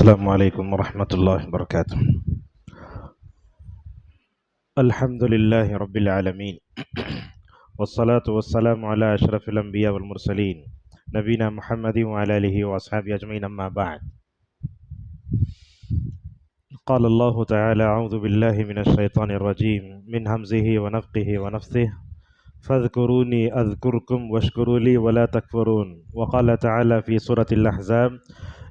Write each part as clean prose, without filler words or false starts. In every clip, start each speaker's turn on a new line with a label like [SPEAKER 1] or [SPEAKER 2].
[SPEAKER 1] السلام علیکم ورحمۃ اللہ وبرکاتہ۔ الحمد للہ رب العالمین والصلاة والسلام علی اشرف الانبیاء والمرسلین نبینا محمد وعلی آلہ واصحابہ اجمعین، اما بعد۔ قال اللہ تعالی اعوذ باللہ من الشیطان الرجیم من ہمزہ ونفخہ ونفثہ فاذکرونی اذکرکم واشکروا لی ولا تکفرون۔ وقال تعالی فی سورۃ الاحزاب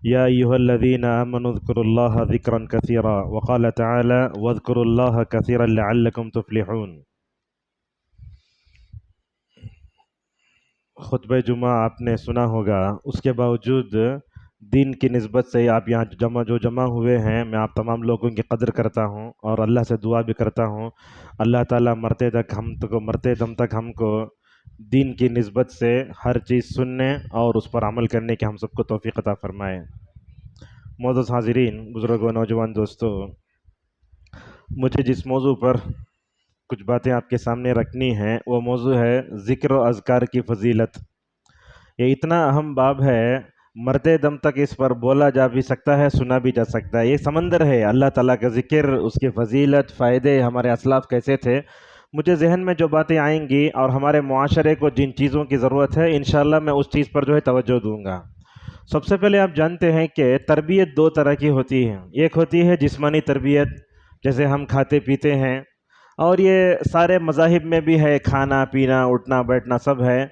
[SPEAKER 1] یا ایہا الذین آمنوا اذکروا اللہ ذکرا کثیرا۔ وقال تعالی واذکروا اللہ کثیرا لعلکم تفلحون۔ خطبہ جمعہ آپ نے سنا ہوگا، اس کے باوجود دین کی نسبت سے آپ یہاں جمع ہوئے ہیں، میں آپ تمام لوگوں کی قدر کرتا ہوں اور اللہ سے دعا بھی کرتا ہوں اللہ تعالیٰ مرتے دم تک ہم کو دین کی نسبت سے ہر چیز سننے اور اس پر عمل کرنے کی ہم سب کو توفیق عطا فرمائے۔ معزز حاضرین، بزرگوں، نوجوان دوستو، مجھے جس موضوع پر کچھ باتیں آپ کے سامنے رکھنی ہیں وہ موضوع ہے ذکر و اذکار کی فضیلت۔ یہ اتنا اہم باب ہے، مرتے دم تک اس پر بولا جا بھی سکتا ہے، سنا بھی جا سکتا ہے۔ یہ سمندر ہے اللہ تعالیٰ کا ذکر، اس کی فضیلت، فائدے، ہمارے اسلاف کیسے تھے۔ مجھے ذہن میں جو باتیں آئیں گی اور ہمارے معاشرے کو جن چیزوں کی ضرورت ہے، انشاءاللہ میں اس چیز پر توجہ دوں گا۔ سب سے پہلے آپ جانتے ہیں کہ تربیت دو طرح کی ہوتی ہے۔ ایک ہوتی ہے جسمانی تربیت، جیسے ہم کھاتے پیتے ہیں، اور یہ سارے مذاہب میں بھی ہے، کھانا پینا اٹھنا بیٹھنا سب ہے۔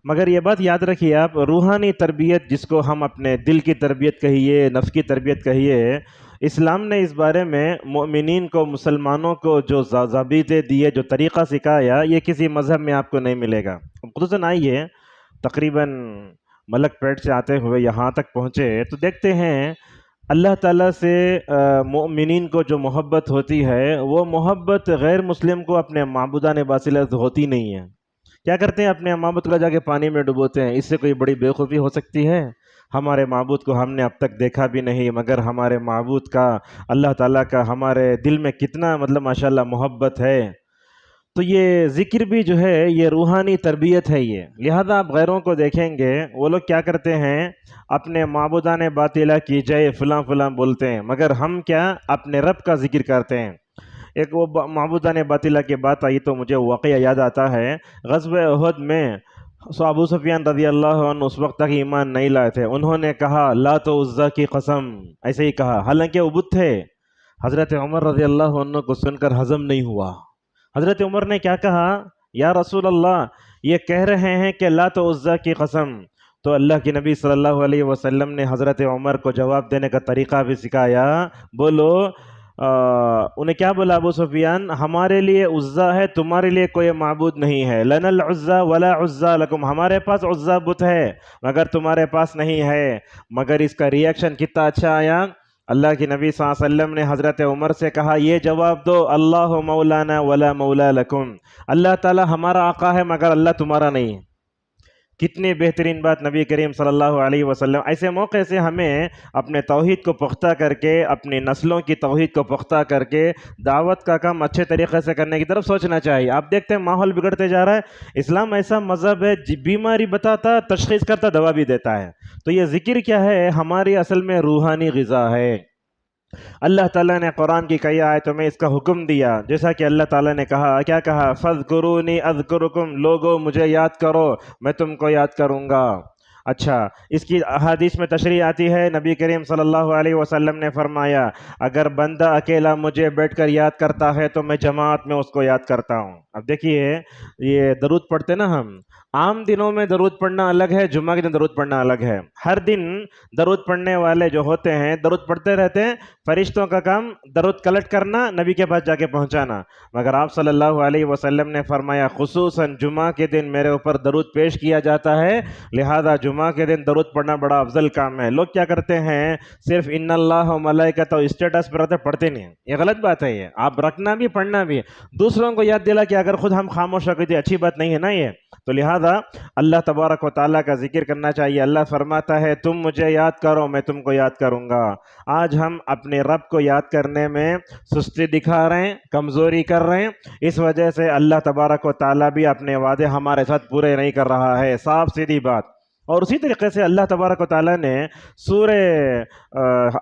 [SPEAKER 1] مگر یہ بات یاد رکھیے آپ، روحانی تربیت جس کو ہم اپنے دل کی تربیت کہیے، نفس کی تربیت کہیے، اسلام نے اس بارے میں مومنین کو، مسلمانوں کو جو ضابطے دیے، جو طریقہ سکھایا، یہ کسی مذہب میں آپ کو نہیں ملے گا۔ خصوصاً آئیے، تقریباً ملک پیٹ سے آتے ہوئے یہاں تک پہنچے تو دیکھتے ہیں اللہ تعالیٰ سے مومنین کو جو محبت ہوتی ہے، وہ محبت غیر مسلم کو اپنے معبودان باطلہ ہوتی نہیں ہے۔ کیا کرتے ہیں؟ اپنے معبود کو جا کے پانی میں ڈبوتے ہیں۔ اس سے کوئی بڑی بے خوفی ہو سکتی ہے؟ ہمارے معبود کو ہم نے اب تک دیکھا بھی نہیں، مگر ہمارے معبود کا، اللہ تعالیٰ کا ہمارے دل میں کتنا ماشاءاللہ محبت ہے۔ تو یہ ذکر بھی جو ہے یہ روحانی تربیت ہے یہ۔ لہذا آپ غیروں کو دیکھیں گے، وہ لوگ کیا کرتے ہیں؟ اپنے معبودان باطلہ کی جائے فلاں فلاں بولتے ہیں، مگر ہم کیا؟ اپنے رب کا ذکر کرتے ہیں۔ ایک وہ معبودان باطلہ کی بات آئی تو مجھے واقعہ یاد آتا ہے، غزوہ احد میں ابو سفیان رضی اللہ عنہ اس وقت تک ایمان نہیں لائے تھے، انہوں نے کہا لات و عزیٰ کی قسم، ایسے ہی کہا، حالانکہ وہ بت تھے۔ حضرت عمر رضی اللہ عنہ کو سن کر ہضم نہیں ہوا۔ حضرت عمر نے کیا کہا؟ یا رسول اللہ، یہ کہہ رہے ہیں کہ لات و عزیٰ کی قسم۔ تو اللہ کے نبی صلی اللہ علیہ وسلم نے حضرت عمر کو جواب دینے کا طریقہ بھی سکھایا۔ بولو، انہیں کیا بولا ابو سفیان؟ ہمارے لیے عزا ہے، تمہارے لیے کوئی معبود نہیں ہے۔ لنا العزا ولا عزا لکم، ہمارے پاس عزا بت ہے مگر تمہارے پاس نہیں ہے۔ مگر اس کا ریاکشن کتنا اچھا آیا۔ اللہ کے نبی صلی اللہ علیہ وسلم نے حضرت عمر سے کہا، یہ جواب دو، اللہ مولانا ولا مولا لکم، اللہ تعالی ہمارا آقا ہے مگر اللہ تمہارا نہیں ہے۔ کتنی بہترین بات نبی کریم صلی اللہ علیہ وسلم۔ ایسے موقع سے ہمیں اپنے توحید کو پختہ کر کے، اپنی نسلوں کی توحید کو پختہ کر کے، دعوت کا کام اچھے طریقے سے کرنے کی طرف سوچنا چاہیے۔ آپ دیکھتے ہیں ماحول بگڑتے جا رہا ہے۔ اسلام ایسا مذہب ہے بیماری بتاتا، تشخیص کرتا، دوا بھی دیتا ہے۔ تو یہ ذکر کیا ہے؟ ہماری اصل میں روحانی غذا ہے۔ اللہ تعالیٰ نے قرآن کی کئی آیتوں میں اس کا حکم دیا، جیسا کہ اللہ تعالیٰ نے کہا، کیا کہا؟ فَاذْكُرُونِي أَذْكُرُكُمْ، لوگو مجھے یاد کرو، میں تم کو یاد کروں گا۔ اچھا، اس کی احادیث میں تشریح آتی ہے، نبی کریم صلی اللہ علیہ وسلم نے فرمایا، اگر بندہ اکیلا مجھے بیٹھ کر یاد کرتا ہے تو میں جماعت میں اس کو یاد کرتا ہوں۔ اب دیکھیے، یہ درود پڑھتے نا ہم، عام دنوں میں درود پڑھنا الگ ہے، جمعہ کے دن درود پڑھنا الگ ہے۔ ہر دن درود پڑھنے والے جو ہوتے ہیں درود پڑھتے رہتے ہیں، فرشتوں کا کام درود کلٹ کرنا، نبی کے پاس جا کے پہنچانا۔ مگر آپ صلی اللہ علیہ وسلم نے فرمایا، خصوصاً جمعہ کے دن میرے اوپر درود پیش کیا جاتا ہے، لہذا جمعہ کے دن درود پڑھنا بڑا افضل کام ہے۔ لوگ کیا کرتے ہیں؟ صرف ان اللہ و ملائکۃ اسٹیٹس پر رہتے، پڑھتے نہیں ہیں۔ یہ غلط بات ہے، یہ آپ رکھنا بھی پڑھنا بھی، دوسروں کو یاد دلا کہ اگر خود ہم خاموش ہو گئے تو اچھی بات نہیں ہے نا یہ۔ تو لہذا اللہ تبارک و تعالیٰ کا ذکر کرنا چاہیے۔ اللہ فرماتا ہے، تم مجھے یاد کرو، میں تم کو یاد کروں گا۔ آج ہم اپنے رب کو یاد کرنے میں سستی دکھا رہے ہیں، کمزوری کر رہے ہیں، اس وجہ سے اللہ تبارک و تعالیٰ بھی اپنے وعدے ہمارے ساتھ پورے نہیں کر رہا ہے۔ صاف سیدھی بات۔ اور اسی طریقے سے اللہ تبارک و تعالیٰ نے سورہ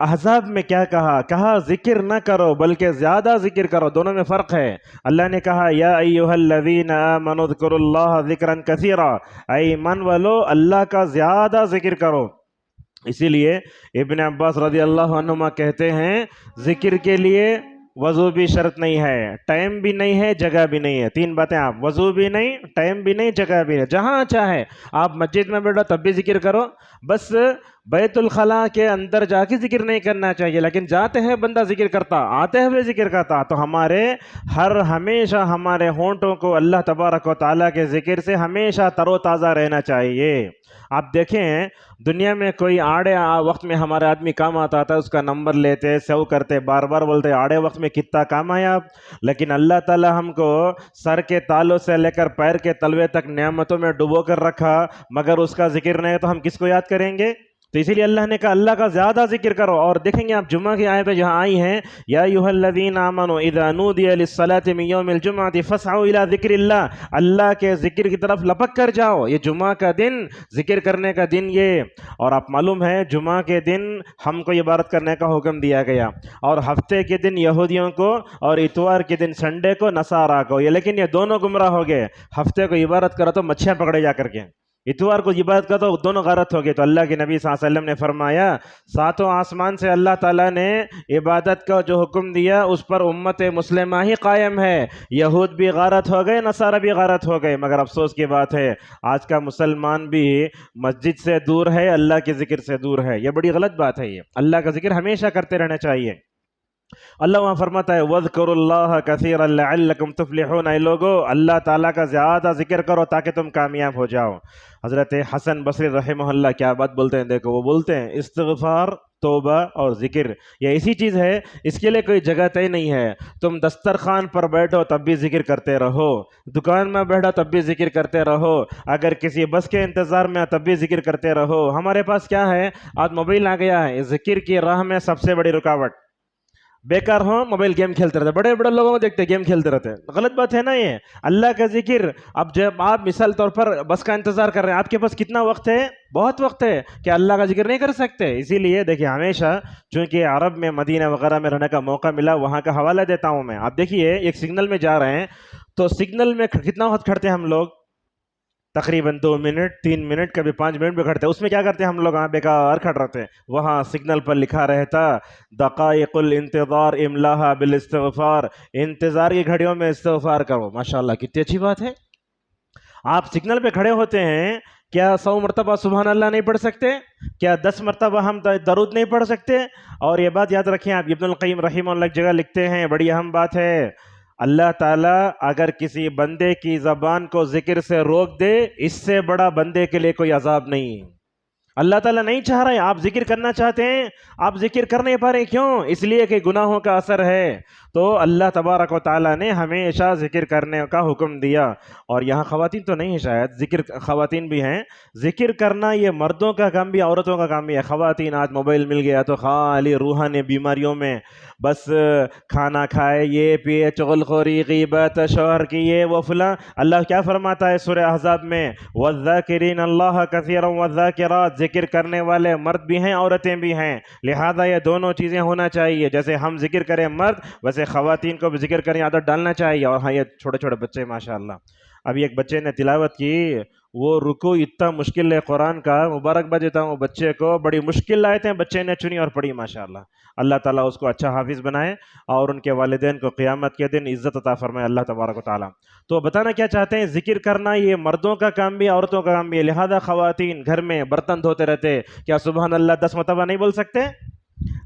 [SPEAKER 1] احزاب میں کیا کہا ذکر نہ کرو بلکہ زیادہ ذکر کرو، دونوں میں فرق ہے۔ اللہ نے کہا یا ایھا الذین آمنوا اذکروا اللہ ذکرا کثیرا، اے ایمان والو اللہ کا زیادہ ذکر کرو۔ اسی لیے ابن عباس رضی اللہ عنہما کہتے ہیں ذکر کے لیے وضو بھی شرط نہیں ہے، ٹائم بھی نہیں ہے، جگہ بھی نہیں ہے۔ تین باتیں، آپ وضو بھی نہیں، ٹائم بھی نہیں، جگہ بھی نہیں، جہاں چاہے آپ مسجد میں بیٹھو تب بھی ذکر کرو، بس بیت الخلاء کے اندر جا کے ذکر نہیں کرنا چاہیے، لیکن جاتے ہیں بندہ ذکر کرتا، آتے ہوئے ذکر کرتا، تو ہمیشہ ہمارے ہونٹوں کو اللہ تبارک و تعالیٰ کے ذکر سے ہمیشہ تر و تازہ رہنا چاہیے۔ آپ دیکھیں دنیا میں کوئی آڑے وقت میں ہمارے آدمی کام آتا تھا، اس کا نمبر لیتے، سیو کرتے، بار بار بولتے آڑے وقت میں کتنا کام آیا آپ، لیکن اللہ تعالی ہم کو سر کے تالوں سے لے کر پیر کے تلوے تک نعمتوں میں ڈبو کر رکھا، مگر اس کا ذکر نہیں تو ہم کس کو یاد کریں گے؟ تو اسی لیے اللہ نے کہا اللہ کا زیادہ ذکر کرو۔ اور دیکھیں گے آپ جمعہ کی آیتیں جہاں آئی ہیں یا ایھا الذین آمنوا اذا نودی للصلاۃ من یوم الجمعۃ فاسعوا الی ذکر اللہ، اللہ کے ذکر کی طرف لپک کر جاؤ۔ یہ جمعہ کا دن ذکر کرنے کا دن یہ، اور آپ معلوم ہے جمعہ کے دن ہم کو عبادت کرنے کا حکم دیا گیا، اور ہفتے کے دن یہودیوں کو اور اتوار کے دن سنڈے کو نصارہ کو، لیکن یہ دونوں گمراہ ہو گئے۔ ہفتے کو عبادت کرو تو مچھیاں پکڑے جا کر کے، اتوار کو عبادت کرو تو دونوں غلط ہو گئے۔ تو اللہ کے نبی صلی اللہ علیہ وسلم نے فرمایا ساتوں آسمان سے اللہ تعالیٰ نے عبادت کا جو حکم دیا اس پر امت مسلمہ ہی قائم ہے۔ یہود بھی غارت ہو گئے، نصارہ بھی غارت ہو گئے، مگر افسوس کی بات ہے آج کا مسلمان بھی مسجد سے دور ہے، اللہ کے ذکر سے دور ہے۔ یہ بڑی غلط بات ہے۔ یہ اللہ کا ذکر ہمیشہ کرتے رہنا چاہیے۔ اللہ وہاں فرماتا ہے وَاذْكُرُوا اللَّهَ كَثِيرًا لَعَلَّكُمْ تُفْلِحُونَ، اے لوگو اللہ تعالیٰ کا زیادہ ذکر کرو تاکہ تم کامیاب ہو جاؤ۔ حضرت حسن بصری رحمہ اللہ کیا بات بولتے ہیں، دیکھو وہ بولتے ہیں استغفار، توبہ اور ذکر یہ ایسی چیز ہے اس کے لیے کوئی جگہ طے نہیں ہے۔ تم دسترخوان پر بیٹھو تب بھی ذکر کرتے رہو، دکان میں بیٹھو تب بھی ذکر کرتے رہو، اگر کسی بس کے انتظار میں تب بھی ذکر کرتے رہو۔ ہمارے پاس کیا ہے، آج موبائل آ گیا ہے، ذکر کی راہ میں سب سے بڑی رکاوٹ۔ بیکار ہوں موبائل گیم کھیلتے رہتے، بڑے بڑے لوگوں کو دیکھتے گیم کھیلتے رہتے، غلط بات ہے نا یہ۔ اللہ کا ذکر، اب جب آپ مثال طور پر بس کا انتظار کر رہے ہیں، آپ کے پاس کتنا وقت ہے؟ بہت وقت ہے کہ اللہ کا ذکر نہیں کر سکتے۔ اسی لیے دیکھیے ہمیشہ چونکہ عرب میں مدینہ وغیرہ میں رہنے کا موقع ملا، وہاں کا حوالہ دیتا ہوں میں۔ آپ دیکھیے ایک سگنل میں جا رہے ہیں تو سگنل میں کتنا وقت کھڑتے ہیں ہم لوگ؟ تقریباً 2 منٹ 3 منٹ کبھی 5 منٹ بھی کھڑتے ہیں۔ اس میں کیا کرتے ہیں ہم لوگ؟ بیکار کھڑ رہتے ہیں، وہاں سگنل پر لکھا رہتا دقائق الانتظار املاها بالاستغفار، انتظار کی گھڑیوں میں استغفار کرو۔ ماشاءاللہ کتنی اچھی بات ہے۔ آپ سگنل پہ کھڑے ہوتے ہیں، کیا 100 مرتبہ سبحان اللہ نہیں پڑھ سکتے؟ کیا 10 مرتبہ ہم درود نہیں پڑھ سکتے؟ اور یہ بات یاد رکھیں آپ، ابن القیم رحمہ اللہ ایک جگہ لکھتے ہیں، بڑی اہم بات ہے، اللہ تعالیٰ اگر کسی بندے کی زبان کو ذکر سے روک دے، اس سے بڑا بندے کے لیے کوئی عذاب نہیں۔ اللہ تعالیٰ نہیں چاہ رہے، آپ ذکر کرنا چاہتے ہیں، آپ ذکر کر نہیں پا رہے، کیوں؟ اس لیے کہ گناہوں کا اثر ہے۔ تو اللہ تبارک و تعالیٰ نے ہمیشہ ذکر کرنے کا حکم دیا۔ اور یہاں خواتین تو نہیں ہے شاید، ذکر خواتین بھی ہیں۔ ذکر کرنا یہ مردوں کا کام بھی، عورتوں کا کام بھی ہے۔ خواتین آج موبائل مل گیا تو خالی روحانی بیماریوں میں بس کھانا کھائے، یہ پیے، چغل خوری، غیبت، شوہر کی یہ وہ فلاں۔ اللہ کیا فرماتا ہے سورہ احزاب میں وَالذَّاكِرِينَ اللَّهَ كَثِيرًا وَالذَّاكِرَاتِ، ذکر کرنے والے مرد بھی ہیں عورتیں بھی ہیں، لہذا یہ دونوں چیزیں ہونا چاہیے۔ جیسے ہم ذکر کریں مرد، ویسے خواتین کو بھی ذکر کریں عادت ڈالنا چاہیے۔ اور ہاں یہ چھوٹے چھوٹے بچے ماشاءاللہ، ابھی ایک بچے نے تلاوت کی، وہ رکو اتنا مشکل ہے قرآن کا، مبارکباد دیتا ہوں بچے کو، بڑی مشکل آیتیں بچے نے چنی اور پڑھی ماشاءاللہ۔ اللہ تعالیٰ اس کو اچھا حافظ بنائے اور ان کے والدین کو قیامت کے دن عزت عطا فرمائے اللہ تبارک و تعالیٰ۔ تو بتانا کیا چاہتے ہیں، ذکر کرنا یہ مردوں کا کام بھی عورتوں کا کام بھی ہے، لہذا خواتین گھر میں برتن دھوتے رہتے، کیا سبحان اللہ 10 مرتبہ نہیں بول سکتے؟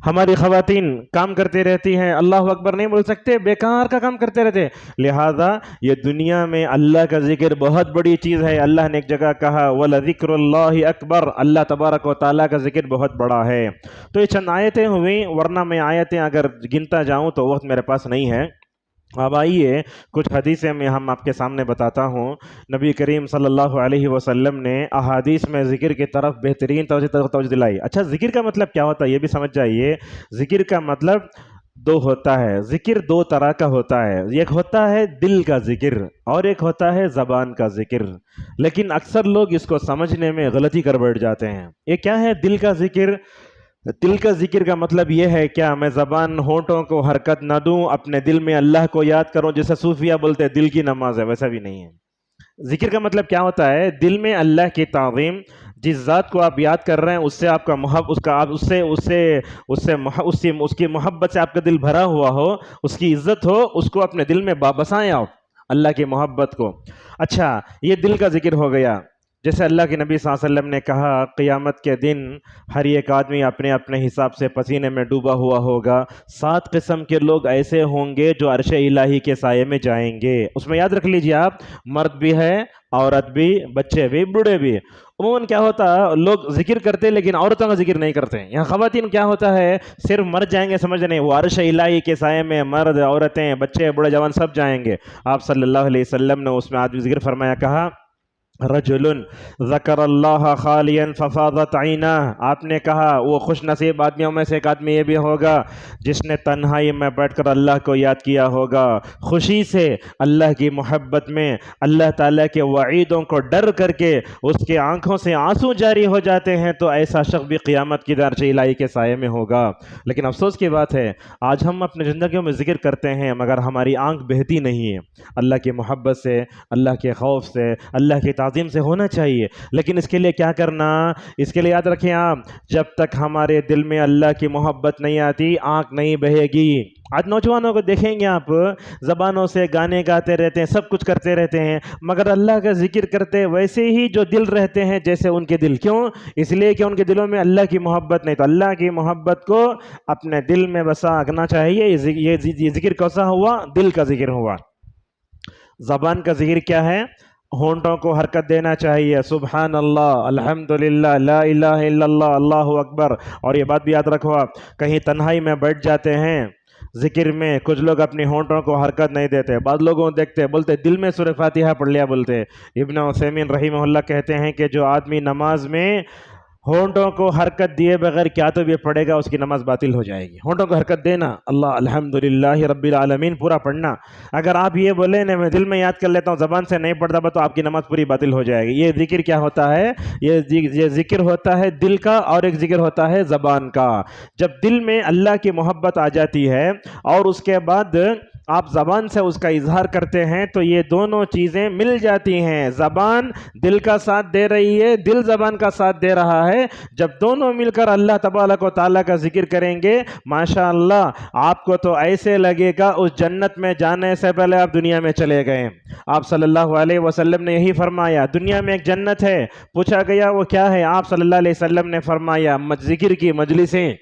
[SPEAKER 1] ہماری خواتین کام کرتی رہتی ہیں، اللہ اکبر نہیں بول سکتے، بیکار کا کام کرتے رہتے۔ لہذا یہ دنیا میں اللہ کا ذکر بہت بڑی چیز ہے۔ اللہ نے ایک جگہ کہا وَلَذِكْرُ اللَّهِ أَكْبَرُ، اللہ تبارک و تعالیٰ کا ذکر بہت بڑا ہے۔ تو یہ چند آیتیں ہوئیں، ورنہ میں آیتیں اگر گنتا جاؤں تو وقت میرے پاس نہیں ہے۔ اب آئیے کچھ حدیثیں میں ہم آپ کے سامنے بتاتا ہوں۔ نبی کریم صلی اللہ علیہ وسلم نے احادیث میں ذکر کی طرف بہترین توجہ دلائی۔ اچھا ذکر کا مطلب کیا ہوتا ہے یہ بھی سمجھ جائیے۔ ذکر کا مطلب دو ہوتا ہے، ذکر دو طرح کا ہوتا ہے، ایک ہوتا ہے دل کا ذکر اور ایک ہوتا ہے زبان کا ذکر، لیکن اکثر لوگ اس کو سمجھنے میں غلطی کر بیٹھ جاتے ہیں۔ یہ کیا ہے دل کا ذکر؟ دل کا ذکر کا مطلب یہ ہے کیا میں زبان ہونٹوں کو حرکت نہ دوں، اپنے دل میں اللہ کو یاد کروں، جیسے صوفیہ بولتے ہیں دل کی نماز ہے، ویسا بھی نہیں ہے۔ ذکر کا مطلب کیا ہوتا ہے؟ دل میں اللہ کی تعظیم، جس ذات کو آپ یاد کر رہے ہیں اس سے آپ کا اس کی محبت سے آپ کا دل بھرا ہوا ہو، اس کی عزت ہو، اس کو اپنے دل میں بسائیں آپ اللہ کی محبت کو۔ اچھا، یہ دل کا ذکر ہو گیا۔ جیسے اللہ کے نبی صلی اللہ علیہ وسلم نے کہا قیامت کے دن ہر ایک آدمی اپنے اپنے حساب سے پسینے میں ڈوبا ہوا ہوگا، 7 قسم کے لوگ ایسے ہوں گے جو عرش الہی کے سائے میں جائیں گے۔ اس میں یاد رکھ لیجئے آپ، مرد بھی ہے، عورت بھی، بچے بھی، بوڑھے بھی۔ عموماً کیا ہوتا ہے لوگ ذکر کرتے لیکن عورتوں کا ذکر نہیں کرتے۔ یہاں خواتین کیا ہوتا ہے صرف مرد جائیں گے سمجھ نہیں، وہ عرش الہی کے سائے میں مرد، عورتیں، بچے، بوڑھے، جوان سب جائیں گے۔ آپ صلی اللہ علیہ وسلم نے اس میں آدمی ذکر فرمایا، کہا رجل ذکر اللہ خالیا ففاضت عینہ، آپ نے کہا وہ خوش نصیب آدمیوں میں سے ایک آدمی یہ بھی ہوگا جس نے تنہائی میں بیٹھ کر اللہ کو یاد کیا ہوگا، خوشی سے، اللہ کی محبت میں، اللہ تعالیٰ کے وعیدوں کو ڈر کر کے اس کے آنکھوں سے آنسو جاری ہو جاتے ہیں، تو ایسا شخص بھی قیامت کی عرش الہی کے سائے میں ہوگا۔ لیکن افسوس کی بات ہے آج ہم اپنی زندگیوں میں ذکر کرتے ہیں مگر ہماری آنکھ بہتی نہیں ہے اللہ کی محبت سے، اللہ کے خوف سے، اللہ کی تعظیم سے ہونا چاہیے۔ لیکن اس کے لیے کیا کرنا؟ اس کے لیے یاد رکھیں آپ، جب تک ہمارے دل میں اللہ کی محبت نہیں آتی آنکھ نہیں بہے گی۔ آج نوجوانوں کو دیکھیں گے آپ، زبانوں سے گانے گاتے رہتے ہیں، سب کچھ کرتے رہتے ہیں، مگر اللہ کا ذکر کرتے ویسے ہی جو دل رہتے ہیں جیسے ان کے دل۔ کیوں؟ اس لیے کہ ان کے دلوں میں اللہ کی محبت نہیں۔ تو اللہ کی محبت کو اپنے دل میں بسانا چاہیے۔ یہ ذکر کیسا ہوا؟ دل کا ذکر ہوا۔ زبان کا ذکر کیا ہے؟ ہونٹوں کو حرکت دینا چاہیے، سبحان اللہ، الحمدللہ، لا الہ الا اللہ، اللہ اکبر۔ اور یہ بات بھی یاد رکھو آپ، کہیں تنہائی میں بیٹھ جاتے ہیں ذکر میں، کچھ لوگ اپنی ہونٹوں کو حرکت نہیں دیتے، بعض لوگوں دیکھتے بولتے دل میں سورہ فاتحہ پڑھ لیا بولتے۔ ابن عثیمین رحمہ اللہ کہتے ہیں کہ جو آدمی نماز میں ہونٹوں کو حرکت دیے بغیر کیا تو بھی پڑھے گا، اس کی نماز باطل ہو جائے گی۔ ہونٹوں کو حرکت دینا، اللہ الحمدللہ رب العالمین پورا پڑھنا۔ اگر آپ یہ بولیں نا میں دل میں یاد کر لیتا ہوں زبان سے نہیں پڑھتا تو آپ کی نماز پوری باطل ہو جائے گی۔ یہ ذکر کیا ہوتا ہے؟ یہ ذکر ہوتا ہے دل کا، اور ایک ذکر ہوتا ہے زبان کا۔ جب دل میں اللہ کی محبت آ جاتی ہے اور اس کے بعد آپ زبان سے اس کا اظہار کرتے ہیں تو یہ دونوں چیزیں مل جاتی ہیں۔ زبان دل کا ساتھ دے رہی ہے، دل زبان کا ساتھ دے رہا ہے۔ جب دونوں مل کر اللہ تبارک و تعالیٰ کا ذکر کریں گے ماشاءاللہ آپ کو تو ایسے لگے گا اس جنت میں جانے سے پہلے آپ دنیا میں چلے گئے۔ آپ صلی اللہ علیہ وسلم نے یہی فرمایا، دنیا میں ایک جنت ہے۔ پوچھا گیا وہ کیا ہے؟ آپ صلی اللہ علیہ وسلم نے فرمایا ذکر کی مجلسیں۔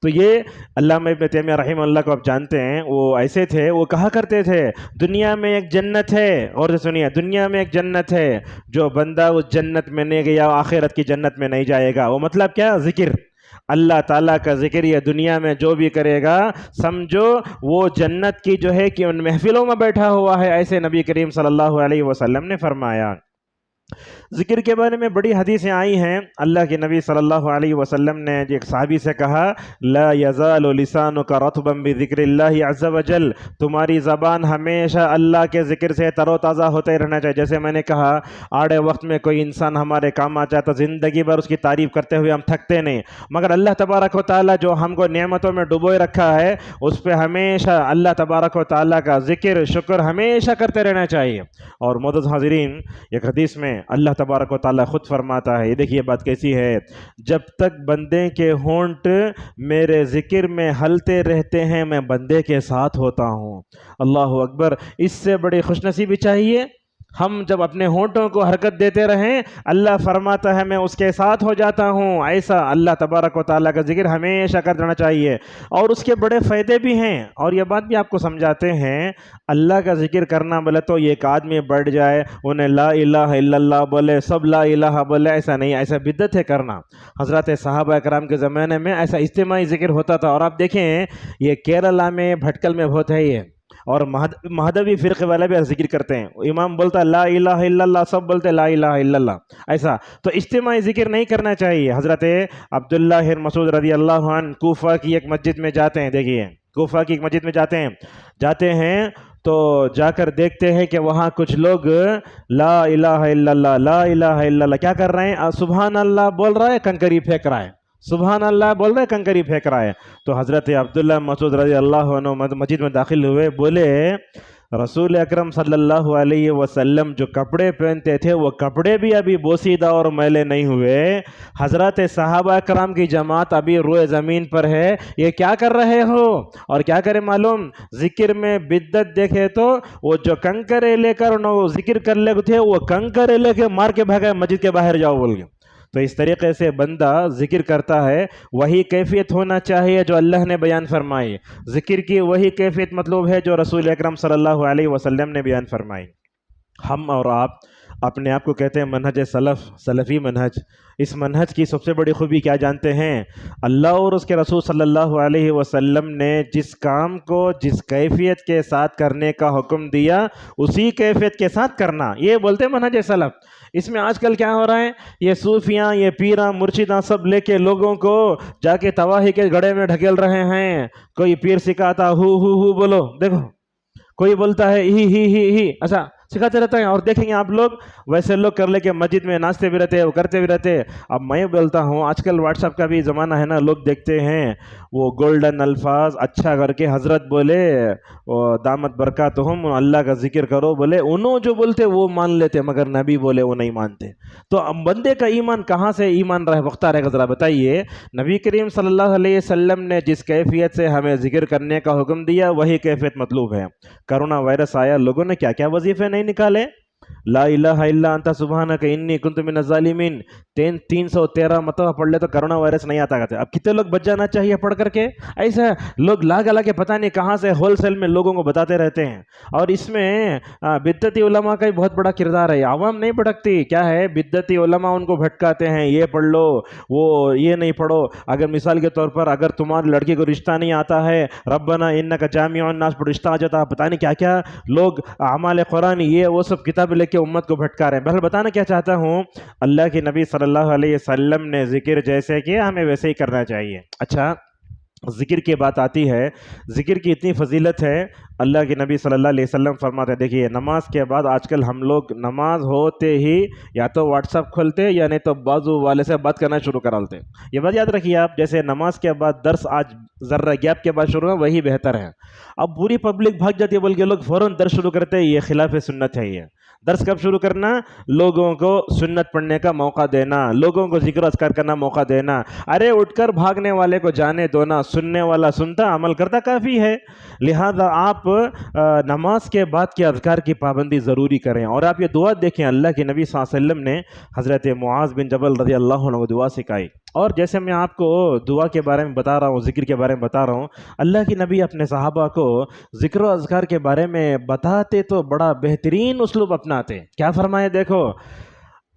[SPEAKER 1] تو یہ علامہ ابن تیمیہ رحمہ اللہ کو آپ جانتے ہیں، وہ ایسے تھے، وہ کہا کرتے تھے دنیا میں ایک جنت ہے، اور سنیے دنیا میں ایک جنت ہے، جو بندہ اس جنت میں نہیں گیا آخرت کی جنت میں نہیں جائے گا۔ وہ مطلب کیا؟ ذکر، اللہ تعالیٰ کا ذکر یہ دنیا میں جو بھی کرے گا سمجھو وہ جنت کی جو ہے کہ ان محفلوں میں بیٹھا ہوا ہے، ایسے نبی کریم صلی اللہ علیہ وسلم نے فرمایا۔ ذکر کے بارے میں بڑی حدیثیں آئی ہیں۔ اللہ کے نبی صلی اللہ علیہ وسلم نے ایک صحابی سے کہا لا یزال لسانک رطبا بذکر اللہ عز وجل، تمہاری زبان ہمیشہ اللہ کے ذکر سے تر و تازہ ہوتے رہنا چاہیے۔ جیسے میں نے کہا آڑے وقت میں کوئی انسان ہمارے کام آ جاتا زندگی بھر اس کی تعریف کرتے ہوئے ہم تھکتے نہیں، مگر اللہ تبارک و تعالیٰ جو ہم کو نعمتوں میں ڈبوئے رکھا ہے اس پہ ہمیشہ اللہ تبارک و تعالیٰ کا ذکر شکر ہمیشہ کرتے رہنا چاہیے۔ اور معزز حاضرین، ایک حدیث میں اللہ تبارک و تعالیٰ خود فرماتا ہے، یہ دیکھیے بات کیسی ہے، جب تک بندے کے ہونٹ میرے ذکر میں ہلتے رہتے ہیں میں بندے کے ساتھ ہوتا ہوں۔ اللہ اکبر، اس سے بڑی خوش نصیبی چاہیے؟ ہم جب اپنے ہونٹوں کو حرکت دیتے رہیں اللہ فرماتا ہے میں اس کے ساتھ ہو جاتا ہوں۔ ایسا اللہ تبارک و تعالیٰ کا ذکر ہمیشہ کر دینا چاہیے، اور اس کے بڑے فائدے بھی ہیں، اور یہ بات بھی آپ کو سمجھاتے ہیں۔ اللہ کا ذکر کرنا بولے تو ایک آدمی بیٹھ جائے انہیں لا الہ الا اللہ بولے، سب لا الہ بولے، ایسا نہیں، ایسا بدعت ہے کرنا۔ حضرات صحابہ کرام کے زمانے میں ایسا اجتماعی ذکر ہوتا تھا، اور آپ دیکھیں یہ کیرلا میں بھٹکل میں بہت ہے یہ، اور مہدوی فرقے والے بھی ذکر کرتے ہیں، امام بولتا لا الہ الا اللہ، سب بولتے لا الہ الا اللہ۔ ایسا تو اجتماعی ذکر نہیں کرنا چاہیے۔ حضرت عبداللہ بن مسعود رضی اللہ عنہ کوفہ کی ایک مسجد میں جاتے ہیں، دیکھیے کوفہ کی ایک مسجد میں جاتے ہیں تو جا کر دیکھتے ہیں کہ وہاں کچھ لوگ لا الہ الا اللہ لا الہ الا اللہ کیا کر رہے ہیں؟ سبحان اللہ بول رہا ہے، کنکری پھینک رہا ہے، سبحان اللہ بول رہا ہے، کنکری پھینک رہا ہے۔ تو حضرت عبداللہ مسعود رضی اللہ عنہ مسجد میں داخل ہوئے، بولے رسول اکرم صلی اللہ علیہ وسلم جو کپڑے پہنتے تھے وہ کپڑے بھی ابھی بوسیدہ اور میلے نہیں ہوئے، حضرت صحابہ کرام کی جماعت ابھی روئے زمین پر ہے، یہ کیا کر رہے ہو؟ اور کیا کرے معلوم؟ ذکر میں بدت دیکھے تو وہ جو کنکرے لے کر ذکر کر لے تھے وہ کنکرے لے کے مار کے بھاگے مسجد کے باہر جاؤ بول گئے۔ تو اس طریقے سے بندہ ذکر کرتا ہے، وہی کیفیت ہونا چاہیے جو اللہ نے بیان فرمائی، ذکر کی وہی کیفیت مطلوب ہے جو رسول اکرم صلی اللہ علیہ وسلم نے بیان فرمائی۔ ہم اور آپ اپنے آپ کو کہتے ہیں منہج سلفی منہج، اس منہج کی سب سے بڑی خوبی کیا جانتے ہیں؟ اللہ اور اس کے رسول صلی اللہ علیہ وسلم نے جس کام کو جس کیفیت کے ساتھ کرنے کا حکم دیا اسی کیفیت کے ساتھ کرنا، یہ بولتے ہیں منہج سلف۔ اس میں آج کل کیا ہو رہا ہے؟ یہ صوفیاں، یہ پیراں، مرشداں سب لے کے لوگوں کو جا کے تباہی کے گڑھے میں ڈھکیل رہے ہیں۔ کوئی پیر سکھاتا ہو بولو، دیکھو کوئی بولتا ہے ہی ایسا سکھاتے رہتا ہے، اور دیکھیں گے آپ لوگ ویسے لوگ کر لے کے مسجد میں ناچتے بھی رہتے ہیں، وہ کرتے بھی رہتے ہیں۔ اب میں بولتا ہوں آج کل واٹس ایپ کا بھی زمانہ ہے نا، لوگ دیکھتے ہیں وہ گولڈن الفاظ اچھا کر کے حضرت بولے دامت برکاتہم اللہ کا ذکر کرو بولے، انہوں جو بولتے وہ مان لیتے مگر نبی بولے وہ نہیں مانتے۔ تو اب بندے کا ایمان کہاں سے ایمان وقتہ رہے گا؟ ذرا بتائیے، نبی کریم صلی اللہ علیہ وسلم نے جس کیفیت سے ہمیں ذکر کرنے کا حکم دیا وہی کیفیت مطلوب ہے۔ کرونا وائرس آیا، لوگوں نے کیا کیا وظیفے نہیں نکالے؟ لا الہ الا انت سبحانک انی کنت من الظالمین 313 مرتبہ پڑھ لے تو کرونا وائرس نہیں آتا کہتے۔ اب کتنے لوگ بچ جانا چاہیے پڑھ کر کے؟ ایسا لوگ لا کے پتہ نہیں کہاں سے ہول سیل میں لوگوں کو بتاتے رہتے ہیں، اور اس میں بدعتی علماء کا بھی بہت بڑا کردار ہے۔ عوام نہیں بھٹکتی، کیا ہے؟ بدعتی علماء ان کو بھٹکاتے ہیں، یہ پڑھ لو وہ یہ نہیں پڑھو۔ اگر مثال کے طور پر اگر تمہاری لڑکی کو رشتہ نہیں آتا ہے، ربنا انک جامع الناس پر رشتہ آ جاتا، پتہ نہیں کیا کیا لوگ اعمال قرآن یہ وہ سب کتاب لے کے امت کو بھٹکا رہے ہیں۔ بہرحال بتانا کیا چاہتا ہوں، اللہ کے نبی صلی اللہ علیہ وسلم نے ذکر جیسے کیا ہمیں ویسے ہی کرنا چاہیے۔ اچھا، ذکر کی بات آتی ہے، ذکر کی اتنی فضیلت ہے، اللہ کے نبی صلی اللہ علیہ وسلم فرماتے ہیں، دیکھیے نماز کے بعد آج کل ہم لوگ نماز ہوتے ہی یا تو واٹس ایپ کھولتے یا نہیں تو بازو والے سے بات کرنا شروع کر ڈالتے۔ یہ بات یاد رکھیے آپ، جیسے نماز کے بعد درس آج ذرہ گیپ کے بعد شروع ہے وہی بہتر ہے۔ اب پوری پبلک بھاگ جاتی ہے بلکہ لوگ فوراً درس شروع کرتے ہیں، یہ خلاف سنت ہے۔ یہ درس کب شروع کرنا؟ لوگوں کو سنت پڑھنے کا موقع دینا، لوگوں کو ذکر اذکار کرنا موقع دینا۔ ارے اٹھ کر بھاگنے والے کو جانے دو نا، سننے والا سنتا عمل کرتا کافی ہے۔ لہذا آپ نماز کے بعد کے اذکار کی پابندی ضروری کریں، اور آپ یہ دعا دیکھیں، اللہ کے نبی صلی اللہ علیہ وسلم نے حضرت معاذ بن جبل رضی اللہ عنہ کو دعا سکھائی۔ اور جیسے میں آپ کو دعا کے بارے میں بتا رہا ہوں، ذکر کے بارے میں بتا رہا ہوں، اللہ کے نبی اپنے صحابہ کو ذکر و اذکار کے بارے میں بتاتے تو بڑا بہترین اسلوب اپناتے۔ کیا فرمائے دیکھو،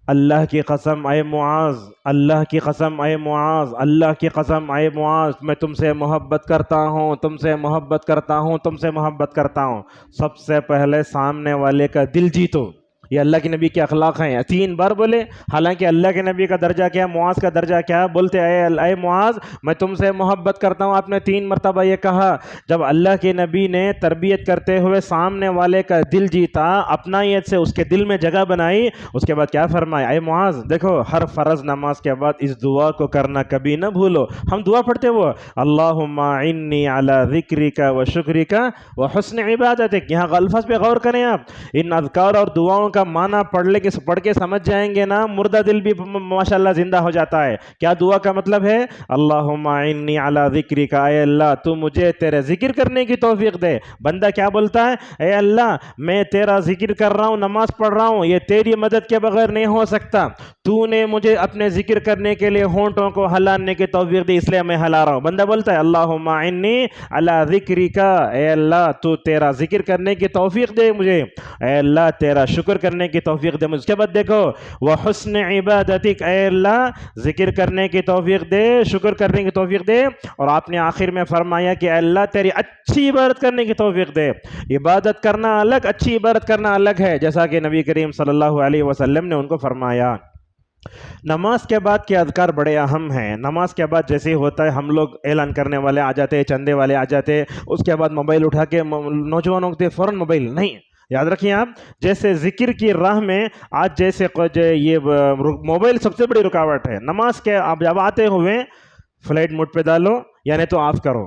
[SPEAKER 1] اللہ کی قسم اے معاذ، اللہ کی قسم اے معاذ، اللہ کی قسم اے معاذ، میں تم سے محبت کرتا ہوں، تم سے محبت کرتا ہوں، تم سے محبت کرتا ہوں۔ سب سے پہلے سامنے والے کا دل جیتو، یہ اللہ کے نبی کے اخلاق ہیں۔ 3 بار بولے، حالانکہ اللہ کے نبی کا درجہ کیا، معاذ کا درجہ کیا؟ بولتے اے معاذ میں تم سے محبت کرتا ہوں۔ آپ نے 3 مرتبہ یہ کہا۔ جب اللہ کے نبی نے تربیت کرتے ہوئے سامنے والے کا دل جیتا، اپنائیت سے اس کے دل میں جگہ بنائی، اس کے بعد کیا فرمایا؟ اے معاذ دیکھو، ہر فرض نماز کے بعد اس دعا کو کرنا کبھی نہ بھولو۔ ہم دعا پڑھتے وہ اللہم انی علی ذکرک و شکرک و حسن عبادتک، یہاں الفاظ پہ غور کریں آپ۔ ان اذکار اور دعاؤں کا معنی پڑھ کے سمجھ جائیں گے نا، مردہ دل بھی ماشاءاللہ زندہ ہو جاتا ہے۔ کیا دعا کا مطلب ہے؟ اللہم انی علی ذکرک، اے اللہ تو مجھے تیرے ذکر کرنے کی توفیق دے۔ بندہ کیا بولتا ہے؟ اے اللہ میں تیرا ذکر کر رہا ہوں، نماز پڑھ رہا ہوں، یہ تیری مدد کے بغیر نہیں ہو سکتا، تو نے مجھے اپنے ذکر کرنے کے لیے ہونٹوں کو ہلانے کی توفیق دی، اس لیے میں ہلا رہا ہوں۔ بندہ بولتا ہے اللہم انی علی ذکرک، اے اللہ تو تیرا ذکر کرنے کی توفیق دے مجھے، اے اللہ تیرا شکر کرنے کی توفیق دے مجھے۔ اس کے بعد دیکھو وحسن عبادتک، اے اللہ ذکر کرنے کی توفیق دے، شکر کرنے کی توفیق دے، اور آپ نے آخر میں فرمایا کہ اے اللہ تیری اچھی عبادت کرنے کی توفیق دے۔ عبادت کرنا الگ، اچھی عبادت کرنا الگ ہے، جیسا کہ نبی کریم صلی اللہ علیہ وسلم نے ان کو فرمایا۔ نماز کے بعد کے اذکار بڑے اہم ہیں. نماز کے بعد جیسے ہی ہوتا ہے ہم لوگ اعلان کرنے والے آ جاتے ہیں, چندے والے آ جاتے ہیں, اس کے بعد موبائل اٹھا کے نوجوانوں کے فوراً موبائل نہیں. یاد رکھیں آپ, جیسے ذکر کی راہ میں آج جیسے یہ موبائل سب سے بڑی رکاوٹ ہے. نماز کے اب جب آتے ہوئے فلائٹ موڈ پہ ڈالو یا نہیں تو آف کرو.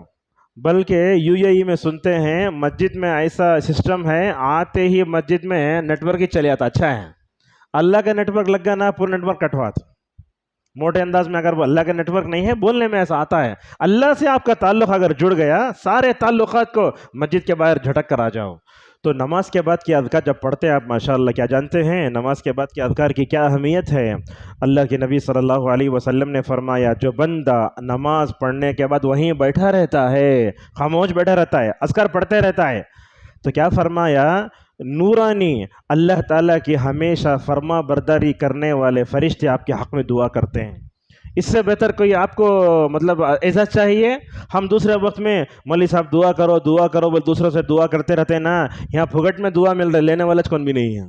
[SPEAKER 1] بلکہ UAE میں سنتے ہیں مسجد میں ایسا سسٹم ہے, آتے ہی مسجد میں نیٹ ورک ہی چلے آتا. اچھا ہے, اللہ کا نیٹ ورک لگ گیا نا پورا نیٹ ورک کٹوا دو. موٹے انداز میں اگر اللہ کا نیٹ ورک نہیں ہے, بولنے میں ایسا آتا ہے, اللہ سے آپ کا تعلق اگر جڑ گیا سارے تعلقات کو مسجد کے باہر جھٹک کر آ جاؤ. تو نماز کے بعد کے اذکار جب پڑھتے ہیں آپ ماشاءاللہ کیا جانتے ہیں نماز کے بعد کے اذکار کی کیا اہمیت ہے؟ اللہ کے نبی صلی اللہ علیہ وسلم نے فرمایا جو بندہ نماز پڑھنے کے بعد وہیں بیٹھا رہتا ہے, خاموش بیٹھا رہتا ہے, اذکار پڑھتے رہتا ہے, تو کیا فرمایا, نورانی اللہ تعالیٰ کی ہمیشہ فرما برداری کرنے والے فرشتے آپ کے حق میں دعا کرتے ہیں. اس سے بہتر کوئی آپ کو مطلب اعزاز چاہیے؟ ہم دوسرے وقت میں مولوی صاحب دعا کرو بول دوسروں سے دعا کرتے رہتے ہیں نا, یہاں پھگٹ میں دعا مل رہا ہے, لینے والا کون بھی نہیں ہے.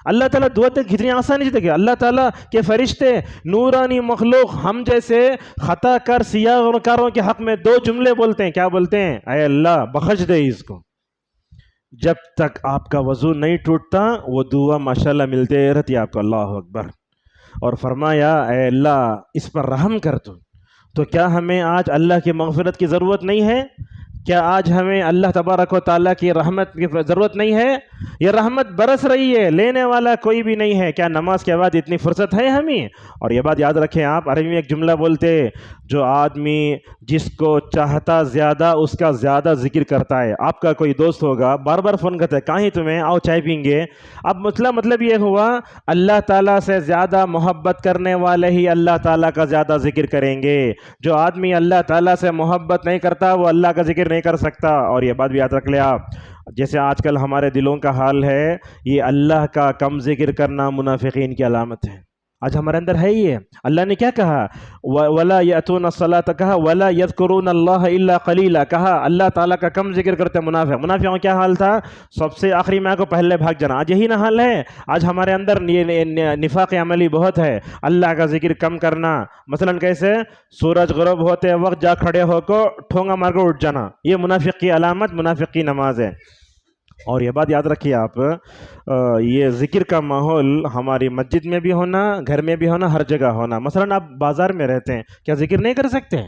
[SPEAKER 1] اللہ تعالیٰ دعا تو کتنی آسانی سے دیکھیں, اللہ تعالیٰ کے فرشتے نورانی مخلوق ہم جیسے خطا کار سیاہ کاروں کے حق میں دو جملے بولتے ہیں. کیا بولتے ہیں؟ اے اللہ بخش دے اس کو. جب تک آپ کا وضو نہیں ٹوٹتا وہ دعا ماشاءاللہ ملتے رہتی آپ کو. اللہ اکبر. اور فرمایا اے اللہ اس پر رحم کر تو کیا ہمیں آج اللہ کی مغفرت کی ضرورت نہیں ہے؟ کیا آج ہمیں اللہ تبارک و تعالیٰ کی رحمت کی ضرورت نہیں ہے؟ یہ رحمت برس رہی ہے, لینے والا کوئی بھی نہیں ہے. کیا نماز کے بعد اتنی فرصت ہے ہمیں؟ اور یہ بات یاد رکھیں آپ, عربی میں ایک جملہ بولتے, جو آدمی جس کو چاہتا زیادہ اس کا زیادہ ذکر کرتا ہے. آپ کا کوئی دوست ہوگا بار بار فون کرتا ہے, کہیں تمہیں آؤ چائے پئیں گے. اب مطلب یہ ہوا اللہ تعالیٰ سے زیادہ محبت کرنے والے ہی اللہ تعالیٰ کا زیادہ ذکر کریں گے. جو آدمی اللہ تعالیٰ سے محبت نہیں کرتا وہ اللہ کا ذکر نہیں کر سکتا. اور یہ بات بھی یاد رکھ لیں آپ, جیسے آج کل ہمارے دلوں کا حال ہے, یہ اللہ کا کم ذکر کرنا منافقین کی علامت ہے. آج ہمارے اندر ہے یہ. اللہ نے کیا کہا؟ وَلَا يَأْتُونَ الصَّلَاةَ کہا, وَلَا يَذْكُرُونَ اللَّهَ إِلَّا قَلِيلًا کہا. اللہ تعالیٰ کا کم ذکر کرتے منافقوں کیا حال تھا؟ سب سے آخری میں کو پہلے بھاگ جانا. آج یہی نہ حال ہے. آج ہمارے اندر یہ نفاق عملی بہت ہے, اللہ کا ذکر کم کرنا. مثلا کیسے؟ سورج غروب ہوتے وقت جا کھڑے ہو کو ٹھونگا مار کو اٹھ جانا, یہ منافق کی علامت, منافق کی نماز ہے. اور یہ بات یاد رکھیے آپ, یہ ذکر کا ماحول ہماری مسجد میں بھی ہونا, گھر میں بھی ہونا, ہر جگہ ہونا. مثلا آپ بازار میں رہتے ہیں, کیا ذکر نہیں کر سکتے؟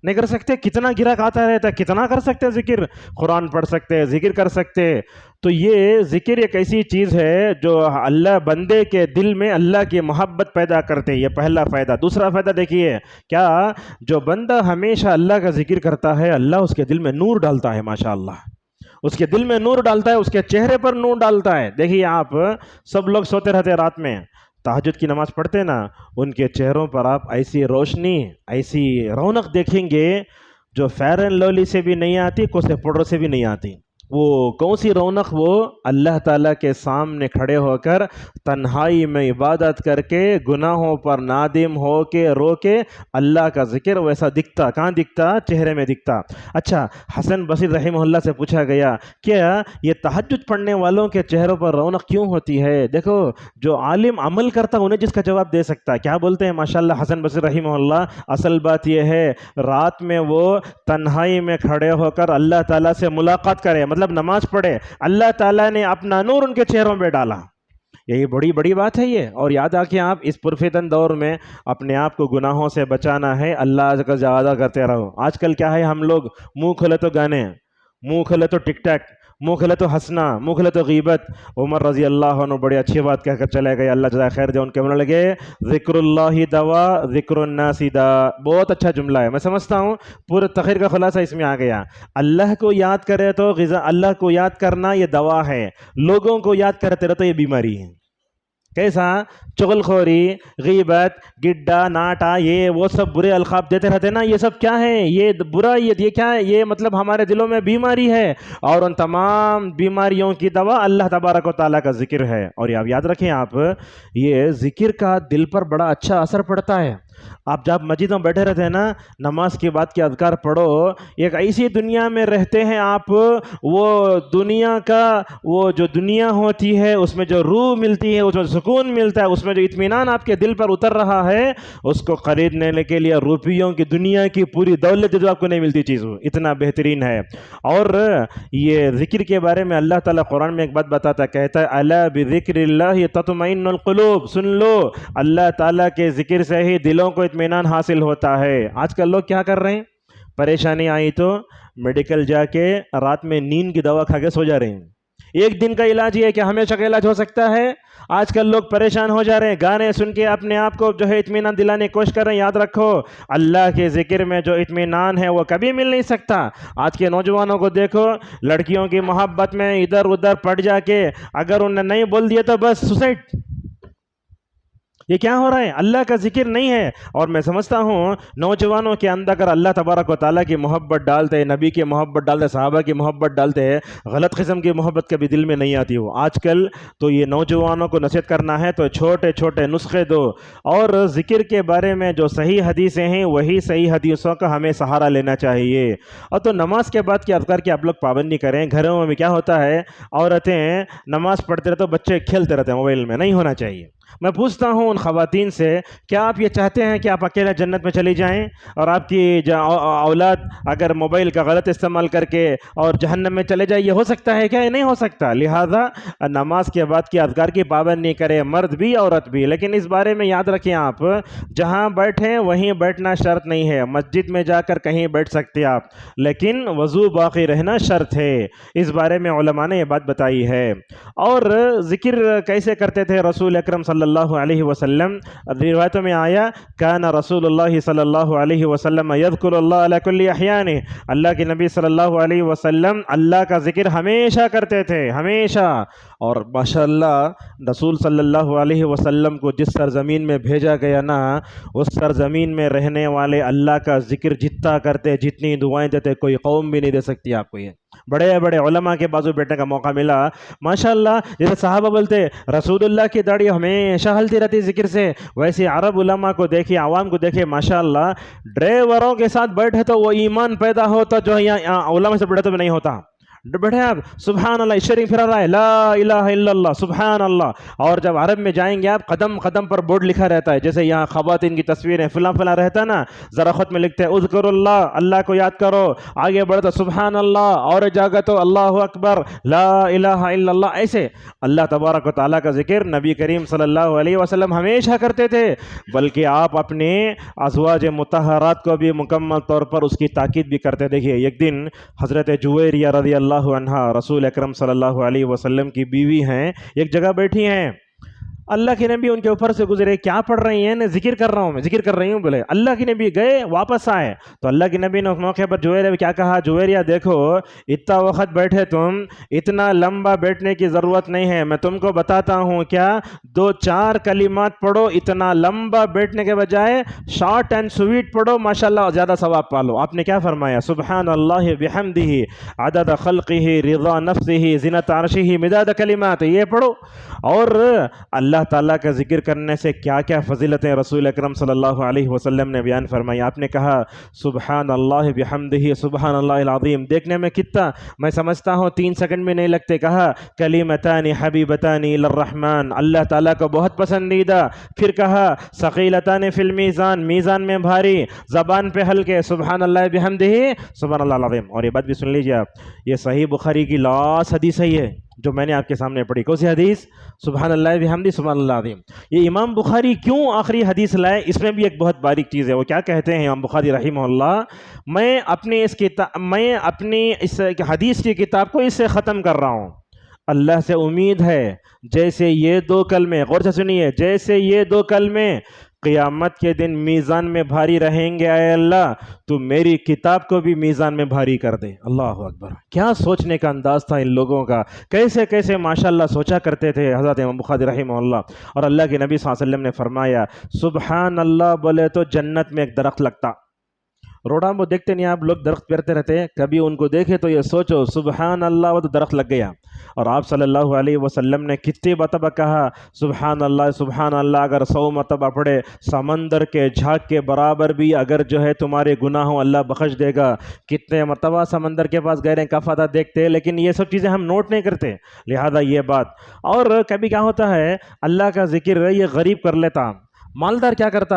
[SPEAKER 1] نہیں کر سکتے؟ کتنا گراہک آتا رہتا ہے, کتنا کر سکتے ذکر, قرآن پڑھ سکتے, ذکر کر سکتے. تو یہ ذکر ایک ایسی چیز ہے جو اللہ بندے کے دل میں اللہ کی محبت پیدا کرتے. یہ پہلا فائدہ. دوسرا فائدہ دیکھیے, کیا جو بندہ ہمیشہ اللہ کا ذکر کرتا ہے اللہ اس کے دل میں نور ڈالتا ہے. ماشاءاللہ اس کے دل میں نور ڈالتا ہے, اس کے چہرے پر نور ڈالتا ہے. دیکھیے آپ سب لوگ سوتے رہتے رات میں, تہجد کی نماز پڑھتے نا, ان کے چہروں پر آپ ایسی روشنی, ایسی رونق دیکھیں گے جو فیئر اینڈ لولی سے بھی نہیں آتی, کوسے پاؤڈر سے بھی نہیں آتی. وہ کون سی رونق؟ وہ اللہ تعالیٰ کے سامنے کھڑے ہو کر تنہائی میں عبادت کر کے گناہوں پر نادم ہو کے رو کے اللہ کا ذکر ویسا دکھتا. کہاں دکھتا؟ چہرے میں دکھتا. اچھا, حسن بصری رحمہ اللہ سے پوچھا گیا کیا یہ تہجد پڑھنے والوں کے چہروں پر رونق کیوں ہوتی ہے؟ دیکھو جو عالم عمل کرتا انہیں جس کا جواب دے سکتا ہے. کیا بولتے ہیں ماشاءاللہ حسن بصری رحمہ اللہ؟ اصل بات یہ ہے رات میں وہ تنہائی میں کھڑے ہو کر اللہ تعالیٰ سے ملاقات کرے, مطلب نماز پڑھے, اللہ تعالیٰ نے اپنا نور ان کے چہروں پہ ڈالا. یہی بڑی بات ہے یہ. اور یاد رکھیں آپ اس پرفتن دور میں اپنے آپ کو گناہوں سے بچانا ہے, اللہ کا زیادہ کرتے رہو. آج کل کیا ہے, ہم لوگ منہ کھولے تو گانے, منہ کھولے تو ٹک ٹاک, منہ کھلے تو ہنسنا, منہ کھلے تو غیبت. عمر رضی اللہ عنہ بڑی اچھی بات کہہ کر چلے گئے, اللہ جزائے خیر دے. ان کے بولنے لگے ذکر اللہ دوا ذکر الناس دا. بہت اچھا جملہ ہے, میں سمجھتا ہوں پورے تقریر کا خلاصہ اس میں آ گیا. اللہ کو یاد کرے تو غذا, اللہ کو یاد کرنا یہ دوا ہے, لوگوں کو یاد کرتے رہے تو یہ بیماری ہے. کیسا؟ چغل خوری, غیبت, گڈا, ناٹا, یہ وہ سب برے القاب دیتے رہتے نا, یہ سب کیا ہے؟ یہ برا, یہ کیا ہے؟ یہ مطلب ہمارے دلوں میں بیماری ہے, اور ان تمام بیماریوں کی دوا اللہ تبارک و تعالیٰ کا ذکر ہے. اور یاد رکھیں آپ, یہ ذکر کا دل پر بڑا اچھا اثر پڑتا ہے. آپ جب مسجد میں بیٹھے رہتے ہیں نا، نماز کے بعد کے اذکار پڑھو، ایک ایسی دنیا میں رہتے ہیں آپ، وہ دنیا کا وہ جو دنیا ہوتی ہے اس میں جو روح ملتی ہے، اس میں سکون ملتا ہے، اس میں جو اطمینان آپ کے دل پر اتر رہا ہے، اس کو خریدنے کے لیے روپیوں کی دنیا کی پوری دولت جو آپ کو نہیں ملتی چیز، وہ اتنا بہترین ہے۔ اور یہ ذکر کے بارے میں اللہ تعالیٰ قرآن میں ایک بات بتاتا ہے، کہتا ہے الا بذکر اللہ تطمئن القلوب، سن لو اللہ تعالیٰ کے ذکر سے ہی دلوں کو اطمینان حاصل ہوتا ہے۔ آج کل لوگ کیا کر رہے ہیں، پریشانی آئی تو میڈیکل جا کے رات میں نیند کی دوا کھا کے سو جا رہے ہیں۔ ایک دن کا علاج یہ ہے کہ ہمیشہ کا علاج ہو سکتا ہے؟ آج کل لوگ پریشان ہو جا رہے ہیں، گانے سن کے اپنے آپ کو جو ہے اطمینان دلانے کی کوشش کر رہے ہیں۔ یاد رکھو اللہ کے ذکر میں جو اطمینان ہے وہ کبھی مل نہیں سکتا۔ آج کے نوجوانوں کو دیکھو، لڑکیوں کی محبت میں ادھر ادھر پڑ جا کے اگر انہیں نہیں بول دیا تو بس سوسائڈ۔ یہ کیا ہو رہا ہے؟ اللہ کا ذکر نہیں ہے۔ اور میں سمجھتا ہوں نوجوانوں کے اندر اگر اللہ تبارک و تعالیٰ کی محبت ڈالتے، نبی کی محبت ڈالتے، صحابہ کی محبت ڈالتے، غلط قسم کی محبت کبھی دل میں نہیں آتی ہو۔ آج کل تو یہ نوجوانوں کو نصیحت کرنا ہے تو چھوٹے چھوٹے نسخے دو، اور ذکر کے بارے میں جو صحیح حدیثیں ہیں وہی صحیح حدیثوں کا ہمیں سہارا لینا چاہیے۔ اور تو نماز کے بعد کے اذکار کی آپ لوگ پابندی کریں۔ گھروں میں کیا ہوتا ہے، عورتیں نماز پڑھتے رہتے، بچے کھیلتے رہتے ہیں موبائل میں، نہیں ہونا چاہیے۔ میں پوچھتا ہوں ان خواتین سے، کیا آپ یہ چاہتے ہیں کہ آپ اکیلے جنت میں چلی جائیں اور آپ کی اولاد اگر موبائل کا غلط استعمال کر کے اور جہنم میں چلے جائے؟ یہ ہو سکتا ہے کیا؟ یہ نہیں ہو سکتا۔ لہذا نماز کے بعد کی اذکار کی پابندی کرے، مرد بھی عورت بھی۔ لیکن اس بارے میں یاد رکھیں، آپ جہاں بیٹھیں وہیں بیٹھنا شرط نہیں ہے۔ مسجد میں جا کر کہیں بیٹھ سکتے آپ، لیکن وضو باقی رہنا شرط ہے۔ اس بارے میں علماء نے یہ بات بتائی ہے۔ اور ذکر کیسے کرتے تھے رسول اکرم صلی اللہ علیہ وسلم؟ روایتوں میں آیا کان رسول اللہ صلی اللہ علیہ وسلم یذکر اللہ علی کل احیان، اللہ کے نبی صلی اللہ علیہ وسلم اللہ کا ذکر ہمیشہ کرتے تھے، ہمیشہ۔ اور ماشاءاللہ رسول صلی اللہ علیہ وسلم کو جس سرزمین میں بھیجا گیا نا، اس سرزمین میں رہنے والے اللہ کا ذکر جتنا کرتے، جتنی دعائیں دیتے، کوئی قوم بھی نہیں دے سکتی آپ کو۔ یہ بڑے بڑے علماء کے بازو بیٹھنے کا موقع ملا ماشاءاللہ۔ جیسے صحابہ بولتے رسول اللہ کی داڑھی ہمیشہ ہلتی رہتی ذکر سے، ویسے عرب علماء کو دیکھیے، عوام کو دیکھیے، ماشاءاللہ ڈرائیوروں کے ساتھ بیٹھے تو وہ ایمان پیدا ہوتا جو یہاں علماء سے بیٹھے تو بھی نہیں ہوتا۔ بیٹھے آپ سبحان اللہ شریف پھر رہا ہے، لا الہ الا اللہ سبحان اللہ۔ اور جب عرب میں جائیں گے آپ، قدم قدم پر بورڈ لکھا رہتا ہے، جیسے یہاں خواتین کی تصویریں فلاں فلاں رہتا ہے نا، ذرا خط میں لکھتے ہیں اذکر اللہ، اللہ کو یاد کرو، آگے بڑھو تو سبحان اللہ، اور جاگا تو اللہ اکبر، لا الہ الا اللہ۔ ایسے اللہ تبارک و تعالیٰ کا ذکر نبی کریم صلی اللہ علیہ وسلم ہمیشہ کرتے تھے، بلکہ آپ اپنے ازواج مطہرات کو بھی مکمل طور پر اس کی تاکید بھی کرتے۔ دیکھیے ایک دن حضرت جویریہ رضی اللہ عنہ رسول اکرم صلی اللہ علیہ وسلم کی بیوی ہیں، ایک جگہ بیٹھی ہیں، اللہ کے نبی ان کے اوپر سے گزرے، کیا پڑھ رہی ہیں؟ ذکر کر رہا ہوں میں، ذکر کر رہی ہوں بولے۔ اللہ کے نبی گئے، واپس آئے تو اللہ کے نبی نے اس موقع پر جویریہ کیا کہا، جویریہ دیکھو اتنا وقت بیٹھے تم، اتنا لمبا بیٹھنے کی ضرورت نہیں ہے، میں تم کو بتاتا ہوں، کیا 2-4 کلمات پڑھو، اتنا لمبا بیٹھنے کے بجائے شارٹ اینڈ سویٹ پڑھو، ماشاءاللہ زیادہ ثواب پالو۔ آپ نے کیا فرمایا؟ سبحان اللہ بحمدہ عدد خلقہ رضا نفسہ زنۃ عرشہ مداد کلمات، یہ پڑھو۔ اور اللہ تعالیٰ کا ذکر کرنے سے کیا کیا فضیلتیں رسول اکرم صلی اللہ علیہ وسلم نے بیان فرمائی۔ آپ نے کہا سبحان اللہ بحمدہ سبحان اللہ العظیم، دیکھنے میں کتنا، میں سمجھتا ہوں 3 سیکنڈ میں نہیں لگتے۔ کہا کلمتان حبیبتان الی الرحمن، اللہ تعالیٰ کو بہت پسندیدہ۔ پھر کہا ثقیلتان فی المیزان، میزان میں بھاری، زبان پہ ہلکے، سبحان اللہ بحمدہ سبحان اللہ العظیم۔ اور یہ بات بھی سن لیجیے آپ، یہ صحیح بخاری کی لاسٹ حدیث ہے یہ جو میں نے آپ کے سامنے پڑھی۔ کون سی حدیث؟ سبحان اللہ بحمدہ سبحان اللہ العظیم۔ یہ امام بخاری کیوں آخری حدیث لائے؟ اس میں بھی ایک بہت باریک چیز ہے۔ وہ کیا کہتے ہیں امام بخاری رحمہ اللہ، میں اپنی اس حدیث کی کتاب کو اس سے ختم کر رہا ہوں، اللہ سے امید ہے جیسے یہ 2 کلمے، غور سے سنیے، جیسے یہ 2 کلمے قیامت کے دن میزان میں بھاری رہیں گے، اے اللہ تو میری کتاب کو بھی میزان میں بھاری کر دے۔ اللہ اکبر، کیا سوچنے کا انداز تھا ان لوگوں کا، کیسے کیسے ماشاءاللہ سوچا کرتے تھے حضرت امام بخاری رحمہ اللہ۔ اور اللہ کے نبی صلی اللہ علیہ وسلم نے فرمایا سبحان اللہ بولے تو جنت میں ایک درخت لگتا، روڈا میں دیکھتے نہیں آپ لوگ درخت پیرتے رہتے ہیں، کبھی ان کو دیکھے تو یہ سوچو سبحان اللہ، وہ تو درخت لگ گیا. اور آپ صلی اللہ علیہ وسلم نے کتنی مرتبہ کہا سبحان اللہ سبحان اللہ. اگر 100 مرتبہ پڑھے سمندر کے جھاگ کے برابر بھی اگر جو ہے تمہارے گناہ ہوں اللہ بخش دے گا. کتنے مرتبہ سمندر کے پاس گئے ہیں، کہا تھا دیکھتے، لیکن یہ سب چیزیں ہم نوٹ نہیں کرتے، لہذا یہ بات. اور کبھی کیا ہوتا ہے اللہ کا ذکر یہ غریب کر لیتا، مالدار کیا کرتا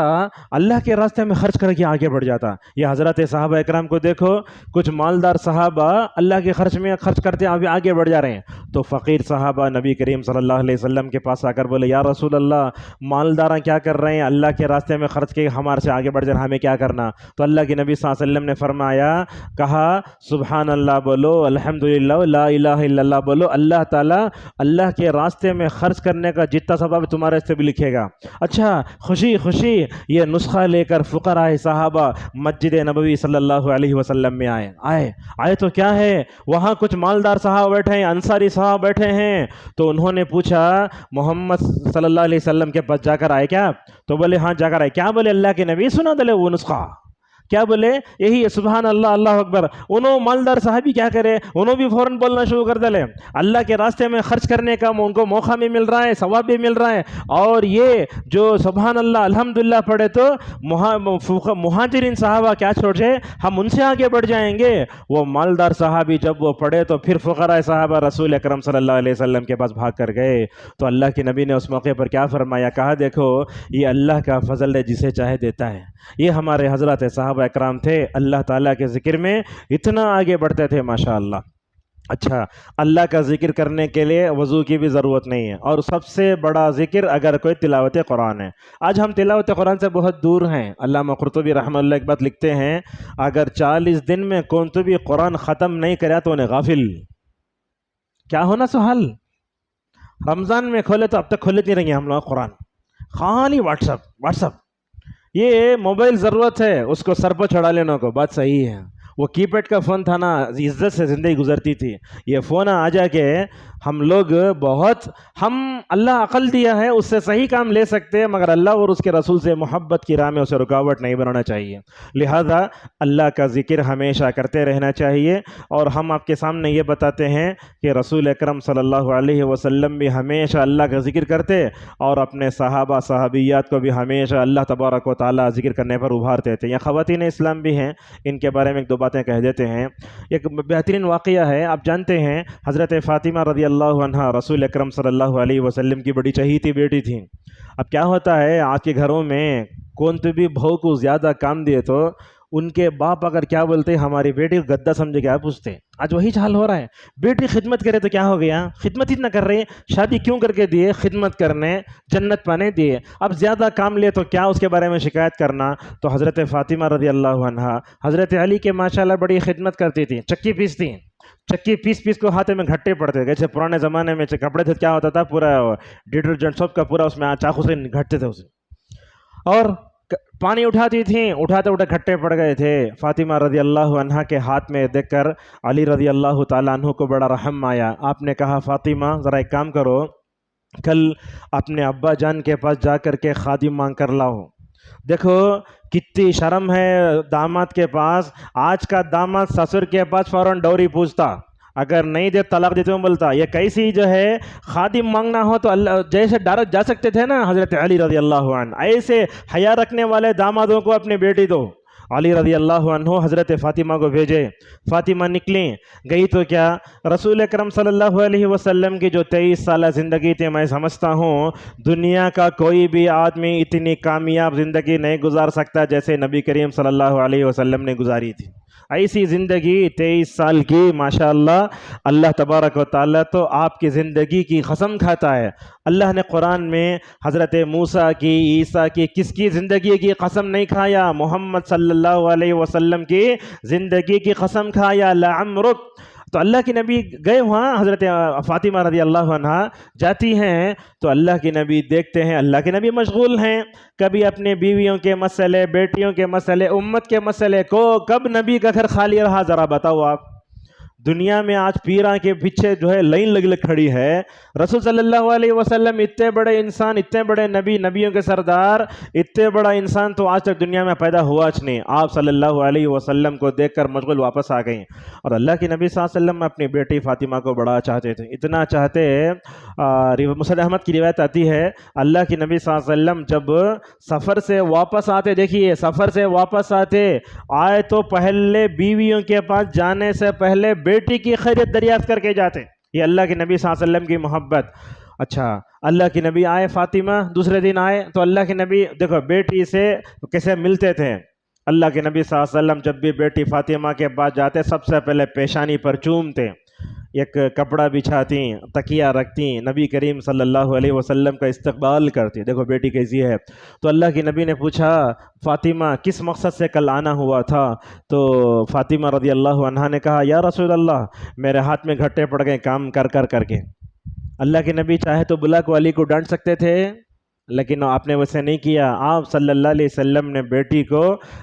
[SPEAKER 1] اللہ کے راستے میں خرچ کر کے آگے بڑھ جاتا. یہ حضرت صحابہ اکرام کو دیکھو، کچھ مالدار صحابہ اللہ کے خرچ میں خرچ کرتے آگے بڑھ جا رہے ہیں. تو فقیر صحابہ نبی کریم صلی اللہ علیہ وسلم کے پاس آ کر بولے یا رسول اللہ، مالداراں کیا کر رہے ہیں اللہ کے راستے میں خرچ کے ہمارے سے آگے بڑھ جا رہے ہیں، ہمیں کیا کرنا؟ تو اللہ کے نبی صلی اللہ علیہ وسلم نے فرمایا، کہا سبحان اللہ بولو، الحمدللہ، لا الہ الا اللہ بولو، اللہ تعالیٰ اللہ کے راستے میں خرچ کرنے کا جتنا ثواب تمہارے سے بھی لکھے گا. اچھا خوشی خوشی یہ نسخہ لے کر فقراء صحابہ مسجد نبوی صلی اللہ علیہ وسلم میں آئے تو کیا ہے، وہاں کچھ مالدار صحابہ بیٹھے ہیں، انصاری صحابہ بیٹھے ہیں. تو انہوں نے پوچھا محمد صلی اللہ علیہ وسلم کے پاس جا کر آئے کیا؟ تو بولے ہاں جا کر آئے. کیا بولے؟ اللہ کے نبی سنا دلے وہ نسخہ. کیا بولے؟ یہی ہے سبحان اللہ اللہ اکبر. انہوں مالدار صحابی کیا کرے، انہوں بھی فوراً بولنا شروع کر دلے. اللہ کے راستے میں خرچ کرنے کا ان کو موقع بھی مل رہا ہے، ثواب بھی مل رہا ہے. اور یہ جو سبحان اللہ الحمدللہ پڑھے تو مہاجرین صحابہ کیا چھوڑے، ہم ان سے آگے بڑھ جائیں گے. وہ مالدار صحابی جب وہ پڑھے تو پھر فقراء صحابہ رسول اکرم صلی اللہ علیہ وسلم کے پاس بھاگ کر گئے. تو اللہ کے نبی نے اس موقع پر کیا فرمایا؟ کہا دیکھو یہ اللہ کا فضل ہے، جسے چاہے دیتا ہے. یہ ہمارے حضرات صحابہ اکرام تھے، اللہ تعالیٰ کے ذکر میں اتنا آگے بڑھتے تھے ماشاءاللہ. اچھا، اللہ کا ذکر کرنے کے لیے وضو کی بھی ضرورت نہیں ہے، اور سب سے بڑا ذکر اگر کوئی تلاوت قرآن ہے. آج ہم تلاوت قرآن سے بہت دور ہیں. علامہ قرطبی رحمہ اللہ ایک بات لکھتے ہیں، اگر 40 دن میں کون بھی قرآن ختم نہیں کریا تو انہیں غافل. کیا ہونا سوال؟ رمضان میں کھولے تو اب تک کھولے نہیں رہیں گے ہم لوگ قرآن، خالی واٹس اپ. یہ موبائل ضرورت ہے اس کو سر پر چڑھا لینا کو، بات صحیح ہے. وہ کی پیڈ کا فون تھا نا، عزت سے زندگی گزرتی تھی. یہ فون آ جا کے ہم لوگ ہم اللہ عقل دیا ہے اس سے صحیح کام لے سکتے ہیں، مگر اللہ اور اس کے رسول سے محبت کی راہ میں اسے رکاوٹ نہیں بنانا چاہیے. لہذا اللہ کا ذکر ہمیشہ کرتے رہنا چاہیے. اور ہم آپ کے سامنے یہ بتاتے ہیں کہ رسول اکرم صلی اللہ علیہ وسلم بھی ہمیشہ اللہ کا ذکر کرتے، اور اپنے صحابہ صحابیات کو بھی ہمیشہ اللہ تبارک و تعالیٰ ذکر کرنے پر ابھارتے تھے. یہ خواتین اسلام بھی ہیں، ان کے بارے میں ایک دو باتیں کہہ دیتے ہیں. ایک بہترین واقعہ ہے، آپ جانتے ہیں حضرت فاطمہ رضی اللہ عنہا رسول اکرم صلی اللہ علیہ وسلم کی بڑی چہیتی بیٹی تھی. اب کیا ہوتا ہے آج کے گھروں میں کون تو بھی بہو کو زیادہ کام دیے تو ان کے باپ اگر کیا بولتے ہماری بیٹی کو گدا سمجھے کیا پوچھتے. آج وہی حال ہو رہا ہے. بیٹی خدمت کرے تو کیا ہو گیا، خدمت اتنا کر رہے، شادی کیوں کر کے دیے؟ خدمت کرنے، جنت پانے دیے. اب زیادہ کام لے تو کیا اس کے بارے میں شکایت کرنا. تو حضرت فاطمہ رضی اللہ عنہا حضرت علی کے ماشاءاللہ بڑی خدمت کرتی تھی. چکی پیس کو ہاتھ میں گھٹے پڑتے تھے. جیسے پرانے زمانے میں کپڑے تھے کیا ہوتا تھا، پورا ڈٹرجنٹ سب کا پورا اس میں چاقو سے گھٹتے تھے اسے. اور پانی اٹھاتے اٹھاتے گھٹے پڑ گئے تھے. فاطمہ رضی اللہ عنہا کے ہاتھ میں دیکھ کر علی رضی اللہ تعالیٰ عنہ کو بڑا رحم آیا. آپ نے کہا فاطمہ ذرا ایک کام کرو، کل اپنے ابا جان کے پاس جا کر کے خادم مانگ کر لاؤ. دیکھو کتنی شرم ہے داماد کے پاس. آج کا داماد سسر کے پاس فوراً ڈوری پوچھتا، اگر نہیں دے طلاق دیتے ہوں بولتا. یہ کیسی جو ہے خادم مانگنا ہو تو اللہ جیسے ڈائریکٹ جا سکتے تھے نا حضرت علی رضی اللہ عنہ، ایسے حیا رکھنے والے دامادوں کو اپنی بیٹی دو. علی رضی اللہ عنہ حضرت فاطمہ کو بھیجے. فاطمہ نکلیں، گئی تو کیا رسول اکرم صلی اللہ علیہ وسلم کی جو 23 سالہ زندگی تھی، میں سمجھتا ہوں دنیا کا کوئی بھی آدمی اتنی کامیاب زندگی نہیں گزار سکتا جیسے نبی کریم صلی اللہ علیہ وسلم نے گزاری تھی. ایسی زندگی 23 سال کی ماشاءاللہ. اللہ تبارک و تعالیٰ تو آپ کی زندگی کی قسم کھاتا ہے. اللہ نے قرآن میں حضرت موسیٰ کی، عیسیٰ کی، کس کی زندگی کی قسم نہیں کھایا؟ محمد صلی اللہ علیہ وسلم کی زندگی کی قسم کھایا. لعمرک. تو اللہ کے نبی گئے وہاں، حضرت فاطمہ رضی اللہ عنہ جاتی ہیں تو اللہ کے نبی دیکھتے ہیں اللہ کے نبی مشغول ہیں. کبھی اپنے بیویوں کے مسئلے، بیٹیوں کے مسئلے، امت کے مسئلے کو. کب نبی کا گھر خالی رہا ذرا بتاؤ آپ؟ دنیا میں آج پیرا کے پیچھے جو ہے لائن لگ کھڑی ہے. رسول صلی اللہ علیہ وسلم اتنے بڑے انسان، اتنے بڑے نبی، نبیوں کے سردار، اتنے بڑا انسان تو آج تک دنیا میں پیدا ہوا نہیں. آپ صلی اللہ علیہ وسلم کو دیکھ کر مشغول واپس آ گئیں. اور اللہ کے نبی صلی اللہ علیہ وسلم اپنی بیٹی فاطمہ کو بڑا چاہتے تھے، اتنا چاہتے. مسند احمد کی روایت آتی ہے اللہ کے نبی صلی اللہ علیہ وسلم جب سفر سے واپس آتے، دیکھیے سفر سے واپس آئے تو پہلے بیویوں کے پاس جانے سے پہلے بیٹی کی خیریت دریافت کر کے جاتے. یہ اللہ کے نبی صلی اللہ علیہ وسلم کی محبت. اچھا اللہ کے نبی آئے، فاطمہ دوسرے دن آئے تو اللہ کے نبی دیکھو بیٹی سے کیسے ملتے تھے. اللہ کے نبی صلی اللہ علیہ وسلم جب بھی بیٹی فاطمہ کے پاس جاتے سب سے پہلے پیشانی پر چومتے، ایک کپڑا بچھاتی، تکیہ رکھتی، نبی کریم صلی اللہ علیہ وسلم کا استقبال کرتی. دیکھو بیٹی کیسی ہے. تو اللہ کے نبی نے پوچھا فاطمہ کس مقصد سے کل آنا ہوا تھا؟ تو فاطمہ رضی اللہ عنہا نے کہا یا رسول اللہ میرے ہاتھ میں گھٹے پڑ گئے کام کر کے. اللہ کے نبی چاہے تو بلاک والی کو ڈانٹ سکتے تھے، لیکن آپ نے ویسے نہیں کیا. آپ صلی اللہ علیہ وسلم نے بیٹی کو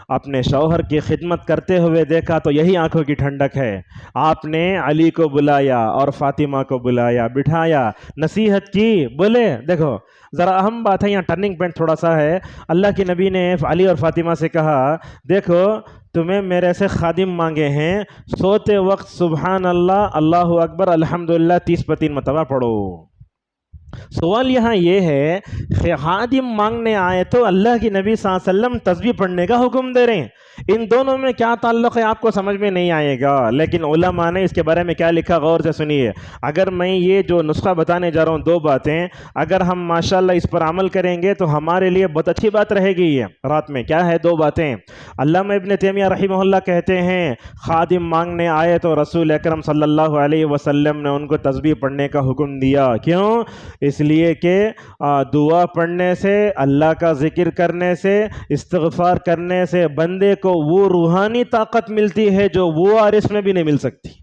[SPEAKER 1] اپنے شوہر کی خدمت کرتے ہوئے دیکھا تو یہی آنکھوں کی ٹھنڈک ہے. آپ نے علی کو بلایا اور فاطمہ کو بلایا، بٹھایا، نصیحت کی. بولے دیکھو ذرا اہم بات ہے، یہاں ٹرننگ پوائنٹ تھوڑا سا ہے. اللہ کے نبی نے علی اور فاطمہ سے کہا دیکھو تمہیں میرے سے خادم مانگے ہیں، سوتے وقت سبحان اللہ، اللہ اکبر، الحمدللہ 30 مرتبہ پڑھو. سوال یہاں یہ ہے خادم مانگنے آئے تو اللہ کی نبی صلی اللہ علیہ وسلم تسبیح پڑھنے کا حکم دے رہے ہیں. ان دونوں میں کیا تعلق ہے آپ کو سمجھ میں نہیں آئے گا، لیکن علماء نے اس کے بارے میں کیا لکھا غور سے سنیے. اگر میں یہ جو نسخہ بتانے جا رہا ہوں 2 باتیں اگر ہم ماشاءاللہ اس پر عمل کریں گے تو ہمارے لیے بہت اچھی بات رہے گی. یہ رات میں کیا ہے 2 باتیں. علامہ ابن تیمیہ رحمہ اللہ کہتے ہیں خادم مانگنے آئے تو رسول اکرم صلی اللہ علیہ وسلم نے ان کو تسبیح پڑھنے کا حکم دیا. کیوں؟ اس لیے کہ دعا پڑھنے سے، اللہ کا ذکر کرنے سے، استغفار کرنے سے بندے کو وہ روحانی طاقت ملتی ہے جو وہ آرس میں بھی نہیں مل سکتی.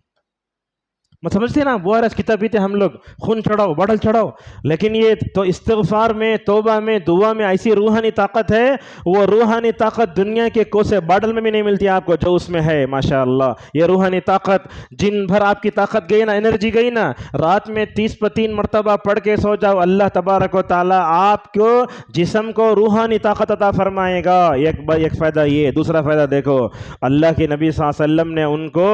[SPEAKER 1] میں سمجھتے ہیں نا وہ آرس کتاب پیتے ہم لوگ خون چڑھاؤ باٹل چڑھاؤ، لیکن یہ تو استغفار میں، توبہ میں، دعا میں ایسی روحانی طاقت ہے، وہ روحانی طاقت دنیا کے کوسے باٹل میں بھی نہیں ملتی آپ کو جو اس میں ہے. ماشاءاللہ یہ روحانی طاقت جن بھر آپ کی طاقت گئی نا، انرجی گئی نا، رات میں 30 مرتبہ پڑھ کے سو جاؤ، اللہ تبارک و تعالی آپ کو جسم کو روحانی طاقت عطا فرمائے گا. ایک فائدہ یہ. دوسرا فائدہ دیکھو اللہ کے نبی صلی اللہ علیہ وسلم نے ان کو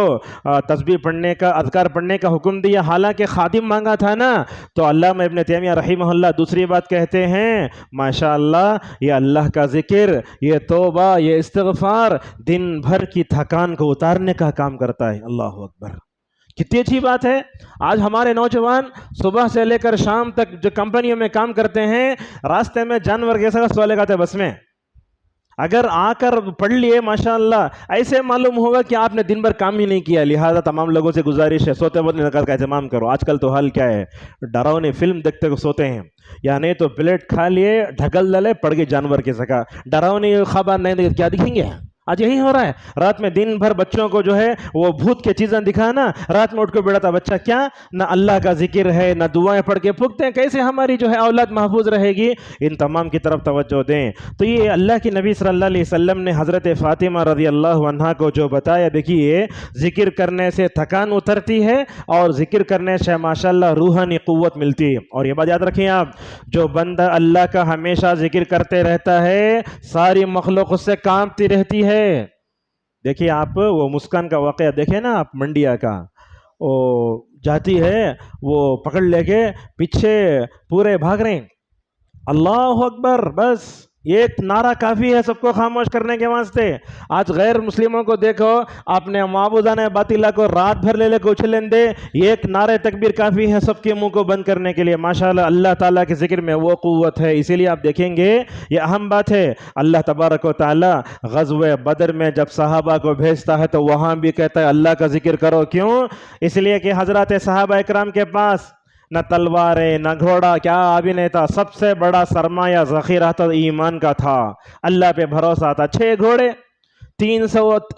[SPEAKER 1] تسبیح پڑھنے کا، اذکار پڑھنے کا حکم دیا، حالانکہ خادم مانگا تھا نا. تو علامہ ابن تیمیہ رحمہ اللہ دوسری بات کہتے ہیں ماشاءاللہ یہ اللہ کا ذکر، یہ توبہ، یہ استغفار دن بھر کی تھکان کو اتارنے کا کام کرتا ہے. اللہ اکبر کتنی اچھی بات ہے. آج ہمارے نوجوان صبح سے لے کر شام تک جو کمپنیوں میں کام کرتے ہیں راستے میں جانور کے ساتھ سوالے گاتے بس میں، اگر آ کر پڑھ لیے ماشاءاللہ ایسے معلوم ہوگا کہ آپ نے دن بھر کام ہی نہیں کیا. لہذا تمام لوگوں سے گزارش ہے سوتے وقت نماز کا اہتمام کرو. آج کل تو حال کیا ہے ڈراؤنے فلم دیکھتے ہوئے سوتے ہیں، یا نہیں تو پلیٹ کھا لیے ڈھکل ڈالے پڑھ کے جانور کے سکا ڈراؤنے خبر نہیں کیا دکھیں گے. آج یہی ہو رہا ہے. رات میں دن بھر بچوں کو جو ہے وہ بھوت کے چیزیں دکھانا، رات میں اٹھ کے بیٹھا تھا بچہ کیا نہ اللہ کا ذکر ہے نہ دعائیں پڑھ کے پھونکتے ہیں. کیسے ہماری جو ہے اولاد محفوظ رہے گی؟ ان تمام کی طرف توجہ دیں. تو یہ اللہ کی نبی صلی اللہ علیہ وسلم نے حضرت فاطمہ رضی اللہ عنہا کو جو بتایا، دیکھیے ذکر کرنے سے تھکان اترتی ہے اور ذکر کرنے سے ماشاءاللہ روحانی قوت ملتی ہے. اور یہ بات یاد رکھیں آپ، جو بندہ اللہ کا ہمیشہ ذکر کرتے رہتا ہے ساری مخلوق اس سے کانپتی رہتی ہے. دیکھیے آپ وہ مسکان کا واقعہ دیکھیں نا آپ، منڈیا کا وہ جاتی ہے وہ پکڑ لے کے پیچھے پورے بھاگ رہے ہیں. اللہ اکبر بس ایک نعرہ کافی ہے سب کو خاموش کرنے کے واسطے. آج غیر مسلموں کو دیکھو اپنے معبودان باطلہ کو رات بھر لے کے اچھلیں دے، ایک نعرہ تکبیر کافی ہے سب کے منہ کو بند کرنے کے لیے. ماشاءاللہ اللہ تعالیٰ کے ذکر میں وہ قوت ہے. اسی لیے آپ دیکھیں گے یہ اہم بات ہے، اللہ تبارک و تعالیٰ غزوہ بدر میں جب صحابہ کو بھیجتا ہے تو وہاں بھی کہتا ہے اللہ کا ذکر کرو. کیوں؟ اس لیے کہ حضرات صحابہ اکرام کے پاس نہ تلواریں نہ گھوڑا کیا ابھی نہیں تھا. سب سے بڑا سرمایہ ذخیرہ تو ایمان کا تھا، اللہ پہ بھروسہ تھا. 6 گھوڑے 300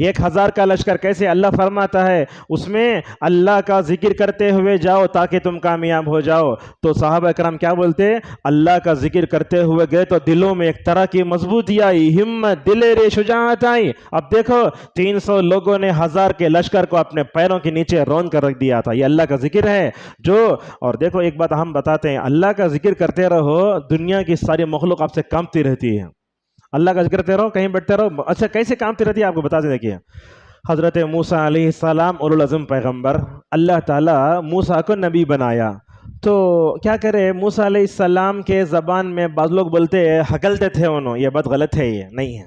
[SPEAKER 1] 1000 کا لشکر کیسے. اللہ فرماتا ہے اس میں اللہ کا ذکر کرتے ہوئے جاؤ تاکہ تم کامیاب ہو جاؤ. تو صحابہ کرام کیا بولتے؟ اللہ کا ذکر کرتے ہوئے گئے تو دلوں میں ایک طرح کی مضبوطی آئی, ہمت, دلیر شجاعت آئی. اب دیکھو 300 لوگوں نے 1000 کے لشکر کو اپنے پیروں کے نیچے رون کر رکھ دیا تھا. یہ اللہ کا ذکر ہے جو. اور دیکھو ایک بات ہم بتاتے ہیں, اللہ کا ذکر کرتے رہو دنیا کی ساری مخلوق آپ سے کانپتی رہتی ہے. اللہ کا ذکر کرتے رہو, کہیں بیٹھتے رہو. اچھا کیسے کامتی رہتی ہے آپ کو بتا دیں. دیکھیے حضرت موسیٰ علیہ السلام اولوالعزم پیغمبر, اللہ تعالیٰ موسیٰ کو نبی بنایا. تو کیا کرے, موسیٰ علیہ السلام کے زبان میں بعض لوگ بولتے ہیں ہکلتے تھے انہوں. یہ بات غلط ہے, یہ نہیں ہے.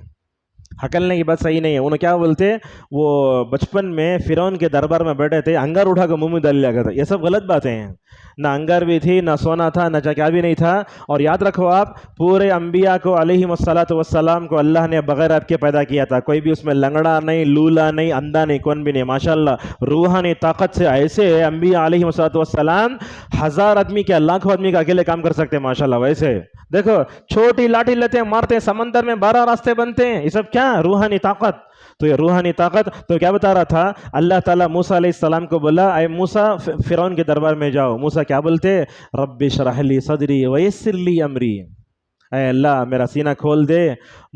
[SPEAKER 1] ہکلنے کی بات صحیح نہیں ہے. انہوں کیا بولتے, وہ بچپن میں فرعون کے دربار میں بیٹھے تھے, انگار اٹھا کے منہ میں ڈال لیا کرتا. یہ سب غلط باتیں ہیں. نہ انگار بھی تھی, نہ سونا تھا, نہ کیا بھی نہیں تھا. اور یاد رکھو آپ, پورے انبیاء کو علیہم السلام کو اللہ نے بغیر آپ کے پیدا کیا تھا. کوئی بھی اس میں لنگڑا نہیں, لولا نہیں, اندھا نہیں, کون بھی نہیں. ماشاءاللہ روحانی طاقت سے ایسے انبیاء علیہم السلام 1000 آدمی کے, لاکھوں آدمی کا اکیلے کام کر سکتے ہیں ماشاءاللہ. ویسے دیکھو چھوٹی لاٹھی لیتے ہیں, مارتے ہیں, سمندر میں 12 راستے بنتے ہیں. یہ سب کیا روحانی طاقت. تو یہ روحانی طاقت. تو کیا بتا رہا تھا, اللہ تعالیٰ موسیٰ علیہ السلام کو بولا اے موسیٰ فرعون کے دربار میں جاؤ. موسیٰ کیا بولتے, رب اشرح لی صدری ویسر لی امری. اے اللہ میرا سینہ کھول دے,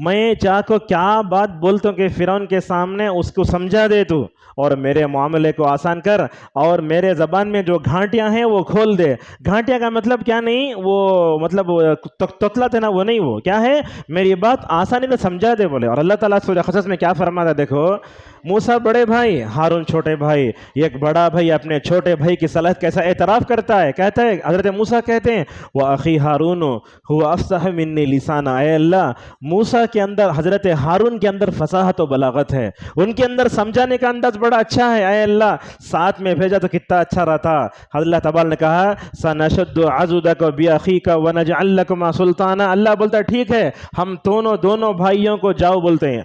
[SPEAKER 1] میں چاہ کو کیا بات بولتا ہوں کہ فرعون کے سامنے اس کو سمجھا دے تو, اور میرے معاملے کو آسان کر, اور میرے زبان میں جو گھانٹیاں ہیں وہ کھول دے. گھانٹیاں کا مطلب کیا نہیں, وہ مطلب تتلا تھے نا, وہ نہیں, وہ کیا ہے, میری بات آسانی سے سمجھا دے بولے. اور اللہ تعالیٰ سورہ قصص میں کیا فرماتا ہے دیکھو, موسیٰ بڑے بھائی, ہارون چھوٹے بھائی. ایک بڑا بھائی اپنے چھوٹے بھائی کی صلاحیت کیسا اعتراف کرتا ہے. کہتا ہے حضرت موسیٰ کہتے ہیں وَأَخِي هَارُونُ هُوَ أَفْصَحُ مِنِّي لِسَانًا. اے اللہ موسیٰ کے اندر, حضرت ہارون کے اندر فصاحت و بلاغت ہے, ان کے اندر سمجھانے کا انداز بڑا اچھا ہے. اے اللہ ساتھ میں بھیجا تو کتنا اچھا رہتا. اللہ تبارک نے کہا سَنَشُدُّ عَضُدَكَ بِأَخِيكَ وَنَجْعَلْ لَكُمَا سُلْطَانًا. اللہ بولتا ہے ٹھیک ہے, ہم دونوں بھائیوں کو جاؤ بولتے ہیں.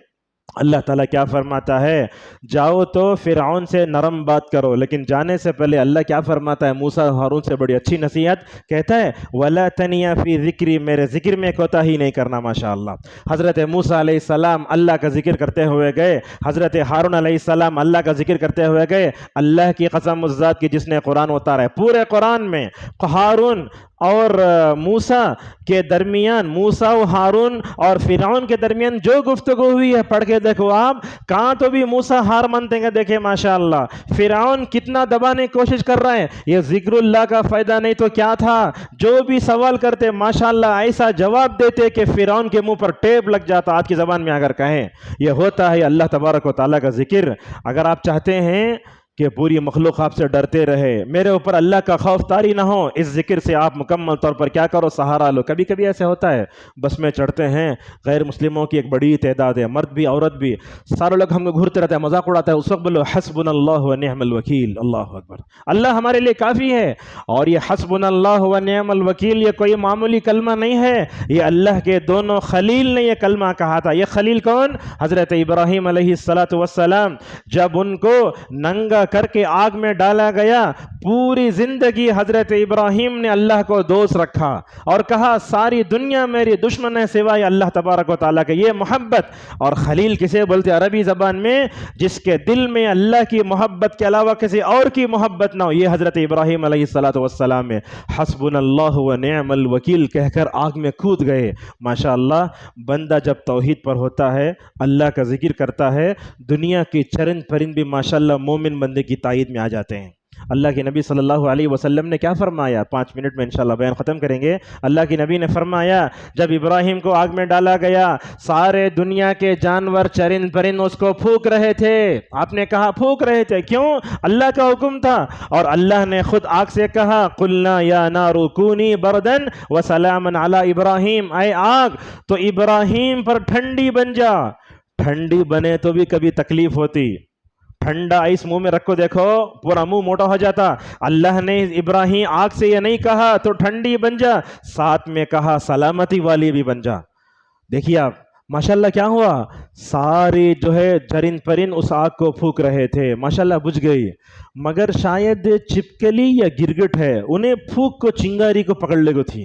[SPEAKER 1] اللہ تعالیٰ کیا فرماتا ہے, جاؤ تو فرعون سے نرم بات کرو, لیکن جانے سے پہلے اللہ کیا فرماتا ہے موسیٰ ہارون سے بڑی اچھی نصیحت. کہتا ہے وَلَا تَنِيَا فِي ذِكْرِي, میرے ذکر میں کوتاہی نہیں کرنا. ماشاءاللہ حضرت موسیٰ علیہ السلام اللہ کا ذکر کرتے ہوئے گئے, حضرت ہارون علیہ السلام اللہ کا ذکر کرتے ہوئے گئے. اللہ کی قسم اس ذات کی جس نے قرآن اتارا ہے, پورے قرآن میں ہارون اور موسیٰ کے درمیان, موسیٰ و ہارون اور فرعون کے درمیان جو گفتگو ہوئی ہے پڑھ کے دیکھو آپ. کہاں تو بھی موسیٰ ہار مانتے ہیں, دیکھیں ماشاءاللہ فرعون کتنا دبانے کی کوشش کر رہے ہیں. یہ ذکر اللہ کا فائدہ نہیں تو کیا تھا, جو بھی سوال کرتے ماشاءاللہ ایسا جواب دیتے کہ فرعون کے منہ پر ٹیپ لگ جاتا. آج کی زبان میں اگر کہیں, یہ ہوتا ہے اللہ تبارک و تعالیٰ کا ذکر. اگر آپ چاہتے ہیں کہ پوری مخلوق آپ سے ڈرتے رہے, میرے اوپر اللہ کا خوف طاری نہ ہو, اس ذکر سے آپ مکمل طور پر کیا کرو, سہارا لو. کبھی کبھی ایسے ہوتا ہے بس میں چڑھتے ہیں, غیر مسلموں کی ایک بڑی تعداد ہے, مرد بھی عورت بھی, سارے لوگ ہم کو گھرتے رہتے ہیں, مذاق اڑاتا ہے. اس وقت بولو حسبنا اللہ و نعم الوکیل. اللہ اکبر, اللہ ہمارے لیے کافی ہے. اور یہ حسبنا اللہ و نعم الوکیل یہ کوئی معمولی کلمہ نہیں ہے, یہ اللہ کے دونوں خلیل نے یہ کلمہ کہا تھا. یہ خلیل کون, حضرت ابراہیم علیہ السلام. جب ان کو ننگا کر کے آگ میں ڈالا گیا, پوری زندگی حضرت ابراہیم نے اللہ کو دوست رکھا اور کہا ساری دنیا میری دشمن ہے سوائے اللہ تبارک و تعالیٰ کے. یہ محبت. اور خلیل کسے بولتے عربی زبان میں, جس کے دل میں اللہ کی محبت کے علاوہ کسی اور کی محبت نہ ہو. یہ حضرت ابراہیم علیہ السلام ہے. حسبنا اللہ و نعم الوکیل کہہ کر آگ میں کود گئے. ماشاءاللہ بندہ جب توحید پر ہوتا ہے, اللہ کا ذکر کرتا ہے, دنیا کی چرند پرند بھی ماشاءاللہ مومن بندے کی تائید میں آ جاتے ہیں. اللہ کے نبی صلی اللہ علیہ وسلم نے کیا فرمایا, 5 منٹ میں انشاءاللہ بیان ختم کریں گے. اللہ کے نبی نے فرمایا جب ابراہیم کو آگ میں ڈالا گیا, سارے دنیا کے جانور چرند پرند اس کو پھونک رہے تھے. آپ نے کہا پھونک رہے تھے, کیوں, اللہ کا حکم تھا. اور اللہ نے خود آگ سے کہا قلنا یا نار کونی بردن وسلاما علی ابراہیم, اے آگ تو ابراہیم پر ٹھنڈی بن جا. ٹھنڈی بنے تو بھی کبھی تکلیف ہوتی, ٹھنڈا اس منہ میں رکھو دیکھو پورا منہ موٹا ہو جاتا. اللہ نے ابراہیم آگ سے یہ نہیں کہا تو ٹھنڈی بن جا, ساتھ میں کہا سلامتی والی بھی بن جا. دیکھیے آپ ماشاءاللہ کیا ہوا, سارے جو ہے چرند پرند اس آگ کو پھونک رہے تھے, ماشاءاللہ بجھ گئی. مگر شاید چپکلی یا گرگٹ ہے, انہیں پھونک کو چنگاری کو پکڑ لے گو تھی.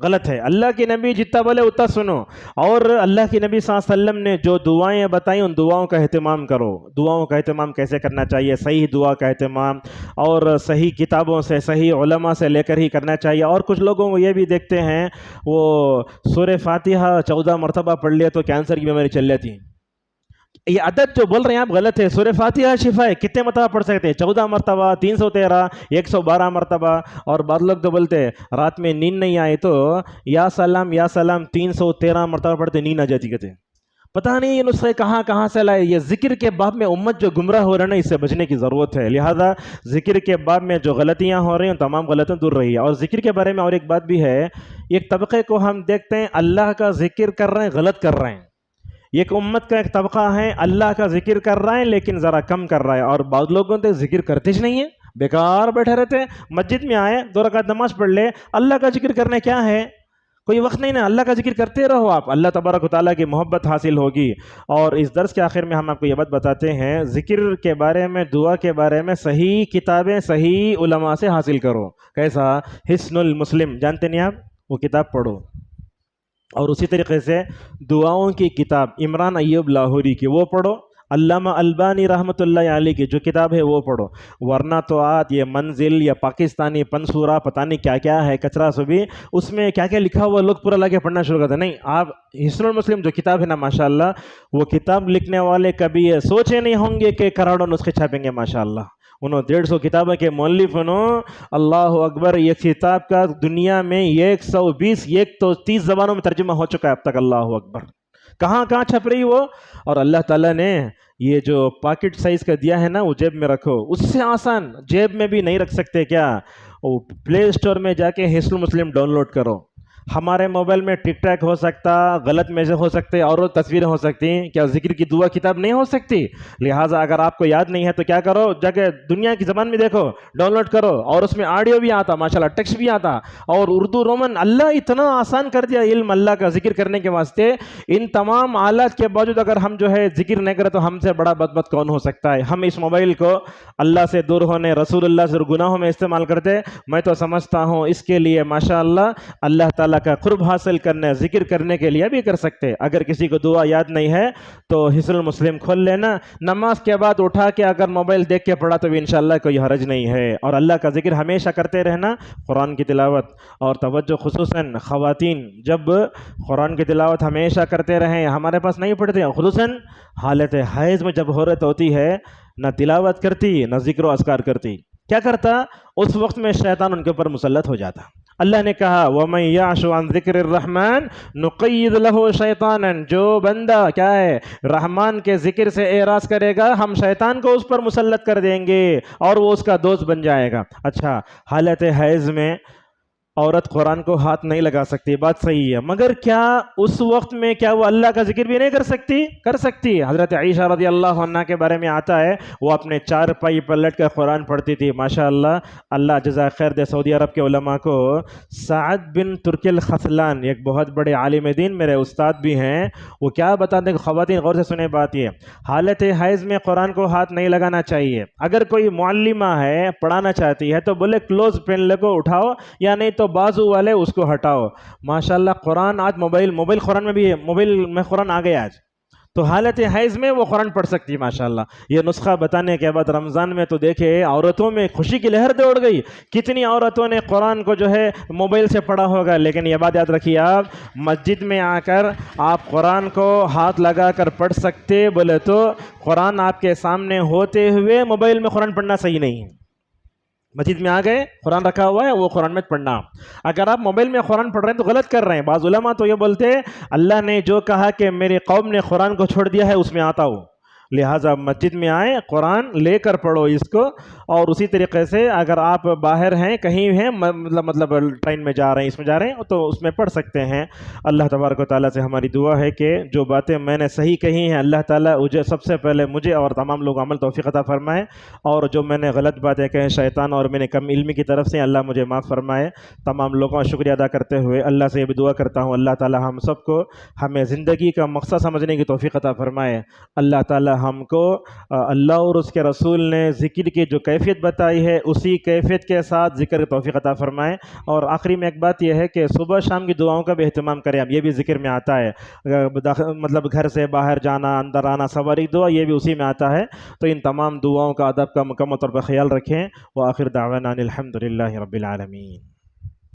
[SPEAKER 1] غلط ہے. اللہ کے نبی جتنا بولے اتنا سنو. اور اللہ کے نبی صلی اللہ علیہ وسلم نے جو دعائیں بتائیں ان دعاؤں کا اہتمام کرو. دعاؤں کا اہتمام کیسے کرنا چاہیے؟ صحیح دعا کا اہتمام اور صحیح کتابوں سے صحیح علماء سے لے کر ہی کرنا چاہیے. اور کچھ لوگوں کو یہ بھی دیکھتے ہیں وہ سورہ فاتحہ 14 مرتبہ پڑھ لیا تو کینسر کی بیماری چل جاتی ہے. یہ عدد جو بول رہے ہیں آپ غلط ہے. سورہ فاتحہ شفا ہے. کتنے مرتبہ پڑھ سکتے ہیں؟ 14 مرتبہ، 313، 112 مرتبہ. اور بعض لوگ تو بولتے ہیں رات میں نیند نہیں آئے تو یا سلام 313 مرتبہ پڑھتے نیند آ جاتی. کہتے ہیں پتہ نہیں یہ نسخے کہاں سے لائے. یہ ذکر کے باب میں امت جو گمراہ ہو رہا ہے نا، اس سے بچنے کی ضرورت ہے. لہذا ذکر کے باب میں جو غلطیاں ہو رہی ہیں تمام غلطیاں دور رہی ہے. اور ذکر کے بارے میں اور ایک بات بھی ہے، ایک طبقے کو ہم دیکھتے ہیں اللہ کا ذکر کر رہے ہیں غلط کر رہے ہیں. ایک امت کا ایک طبقہ ہے اللہ کا ذکر کر رہا ہے لیکن ذرا کم کر رہا ہے. اور بعض لوگوں تو ذکر کرتے ہی نہیں ہیں، بیکار بیٹھے رہتے ہیں. مسجد میں آئے 2 رکعت نماز پڑھ لے، اللہ کا ذکر کرنے کیا ہے؟ کوئی وقت نہیں نا. اللہ کا ذکر کرتے رہو آپ، اللہ تبارک و تعالیٰ کی محبت حاصل ہوگی. اور اس درس کے آخر میں ہم آپ کو یہ بات بتاتے ہیں، ذکر کے بارے میں، دعا کے بارے میں صحیح کتابیں صحیح علماء سے حاصل کرو. کیسا؟ حسن المسلم جانتے نہیں آپ؟ وہ کتاب پڑھو. اور اسی طریقے سے دعاؤں کی کتاب عمران ایوب لاہوری کی وہ پڑھو. علامہ البانی رحمۃ اللہ علیہ کی جو کتاب ہے وہ پڑھو. ورنہ تو یہ منزل یا پاکستانی پنسورا پتہ نہیں کیا کیا ہے کچرا سبھی، اس میں کیا کیا لکھا ہوا لوگ پورا لگے پڑھنا شروع کرتے. نہیں، آپ حسن المسلم جو کتاب ہے نا ماشاءاللہ، وہ کتاب لکھنے والے کبھی یہ سوچے نہیں ہوں گے کہ کروڑوں نسخے چھاپیں گے. ماشاءاللہ انہوں 150 کتابوں کے مؤلف انہوں. اللہ اکبر. یہ کتاب کا دنیا میں 120 130 زبانوں میں ترجمہ ہو چکا ہے اب تک. اللہ اکبر. کہاں چھپ رہی وہ. اور اللہ تعالیٰ نے یہ جو پاکٹ سائز کا دیا ہے نا وہ جیب میں رکھو. اس سے آسان جیب میں بھی نہیں رکھ سکتے کیا؟ وہ پلے اسٹور میں جا کے حسن المسلم ڈاؤن لوڈ کرو. ہمارے موبائل میں ٹک ٹاک ہو سکتا، غلط میسج ہو سکتے اور تصویریں ہو سکتی، کیا ذکر کی دعا کتاب نہیں ہو سکتی؟ لہٰذا اگر آپ کو یاد نہیں ہے تو کیا کرو، جگہ دنیا کی زبان میں دیکھو، ڈاؤن لوڈ کرو. اور اس میں آڈیو بھی آتا ماشاءاللہ، ٹیکسٹ بھی آتا اور اردو رومن. اللہ اتنا آسان کر دیا علم اللہ کا ذکر کرنے کے واسطے. ان تمام آلات کے باوجود اگر ہم جو ہے ذکر نہیں کرے تو ہم سے بڑا بدبخت کون ہو سکتا ہے؟ ہم اس موبائل کو اللہ سے دور ہونے، رسول اللہ سے گناہوں میں استعمال کرتے. میں تو سمجھتا ہوں اس کے لیے ماشاءاللہ اللہ تعالیٰ کا قرب حاصل کرنے، ذکر کرنے کے لیے بھی کر سکتے. اگر کسی کو دعا یاد نہیں ہے تو حسن المسلم کھول لینا. نماز کے بعد اٹھا کے اگر موبائل دیکھ کے پڑھا تو بھی انشاءاللہ کوئی حرج نہیں ہے. اور اللہ کا ذکر ہمیشہ کرتے رہنا. قرآن کی تلاوت اور توجہ، خصوصاً خواتین جب قرآن کی تلاوت ہمیشہ کرتے رہیں. ہمارے پاس نہیں پڑھتے، خصوصاً حالت حیض میں جب عورت ہوتی ہے نہ تلاوت کرتی نہ ذکر و اذکار کرتی. کیا کرتا؟ اس وقت میں شیطان ان کے اوپر مسلط ہو جاتا. اللہ نے کہا وَمَن يَعْشُ عَن ذِكْرِ الرَّحْمَنِ نُقَيِّضْ لَهُ شَيْطَانًا. جو بندہ کیا ہے رحمان کے ذکر سے اعراض کرے گا، ہم شیطان کو اس پر مسلط کر دیں گے اور وہ اس کا دوست بن جائے گا. اچھا، حالت حیض میں عورت قرآن کو ہاتھ نہیں لگا سکتی، بات صحیح ہے، مگر کیا اس وقت میں کیا وہ اللہ کا ذکر بھی نہیں کر سکتی؟ کر سکتی. حضرت عائشہ رضی اللہ عنہ کے بارے میں آتا ہے وہ اپنے 4 پائی پر لٹ کر قرآن پڑھتی تھی. ماشاءاللہ اللہ جزائے خیر دے سعودی عرب کے علماء کو. سعد بن ترک الخسلان ایک بہت بڑے عالم دین، میرے استاد بھی ہیں، وہ کیا بتاتے ہیں؟ خواتین غور سے سنیں بات. یہ حالت حیض میں قرآن کو ہاتھ نہیں لگانا چاہیے. اگر کوئی معلمہ ہے پڑھانا چاہتی ہے تو بولے کلوز پین لگو اٹھاؤ، یا نہیں تو بازو والے اس کو ہٹاؤ. ماشاءاللہ قرآن آج موبائل قرآن میں بھی ہے، موبائل میں قرآن آ گیا آج، تو حالت حیض میں وہ قرآن پڑھ سکتی. ماشاءاللہ یہ نسخہ بتانے کے بعد رمضان میں تو دیکھے عورتوں میں خوشی کی لہر دوڑ گئی. کتنی عورتوں نے قرآن کو جو ہے موبائل سے پڑھا ہوگا. لیکن یہ بات یاد رکھیے، آپ مسجد میں آ کر آپ قرآن کو ہاتھ لگا کر پڑھ سکتے بولے تو قرآن آپ کے سامنے ہوتے ہوئے موبائل میں قرآن پڑھنا صحیح نہیں ہے. مسجد میں آ گئے، قرآن رکھا ہوا ہے، وہ قرآن میں پڑھنا. اگر آپ موبائل میں قرآن پڑھ رہے ہیں تو غلط کر رہے ہیں. بعض علماء تو یہ بولتے ہیں اللہ نے جو کہا کہ میری قوم نے قرآن کو چھوڑ دیا ہے اس میں آتا ہوں، لہٰذا مسجد میں آئے قرآن لے کر پڑھو اس کو. اور اسی طریقے سے اگر آپ باہر ہیں، کہیں ہیں، مطلب ٹرین میں جا رہے ہیں، اس میں جا رہے ہیں تو اس میں پڑھ سکتے ہیں. اللہ تبارک و تعالیٰ سے ہماری دعا ہے کہ جو باتیں میں نے صحیح کہی ہیں اللہ تعالیٰ سب سے پہلے مجھے اور تمام لوگ عمل توفیق عطا فرمائے، اور جو میں نے غلط باتیں کہیں شیطان اور میں نے کم علمی کی طرف سے اللہ مجھے معاف فرمائے. تمام لوگوں کا شکریہ ادا کرتے ہوئے اللہ سے یہ بھی دعا کرتا ہوں اللہ تعالیٰ ہم سب کو ہمیں زندگی کا مقصد سمجھنے کی توفیق عطا فرمائے. اللہ تعالیٰ تعالی ہم کو اللہ اور اس کے رسول نے ذکر کی جو کیفیت بتائی ہے اسی کیفیت کے ساتھ ذکر کی توفیق عطا فرمائیں۔ اور آخری میں ایک بات یہ ہے کہ صبح شام کی دعاؤں کا بھی اہتمام کریں، اب یہ بھی ذکر میں آتا ہے، مطلب گھر سے باہر جانا، اندر آنا، سواری دعا، یہ بھی اسی میں آتا ہے۔ تو ان تمام دعاؤں کا ادب کا مکمل طور پر خیال رکھیں۔ وآخر دعوانا ان الحمد للہ رب العالمین۔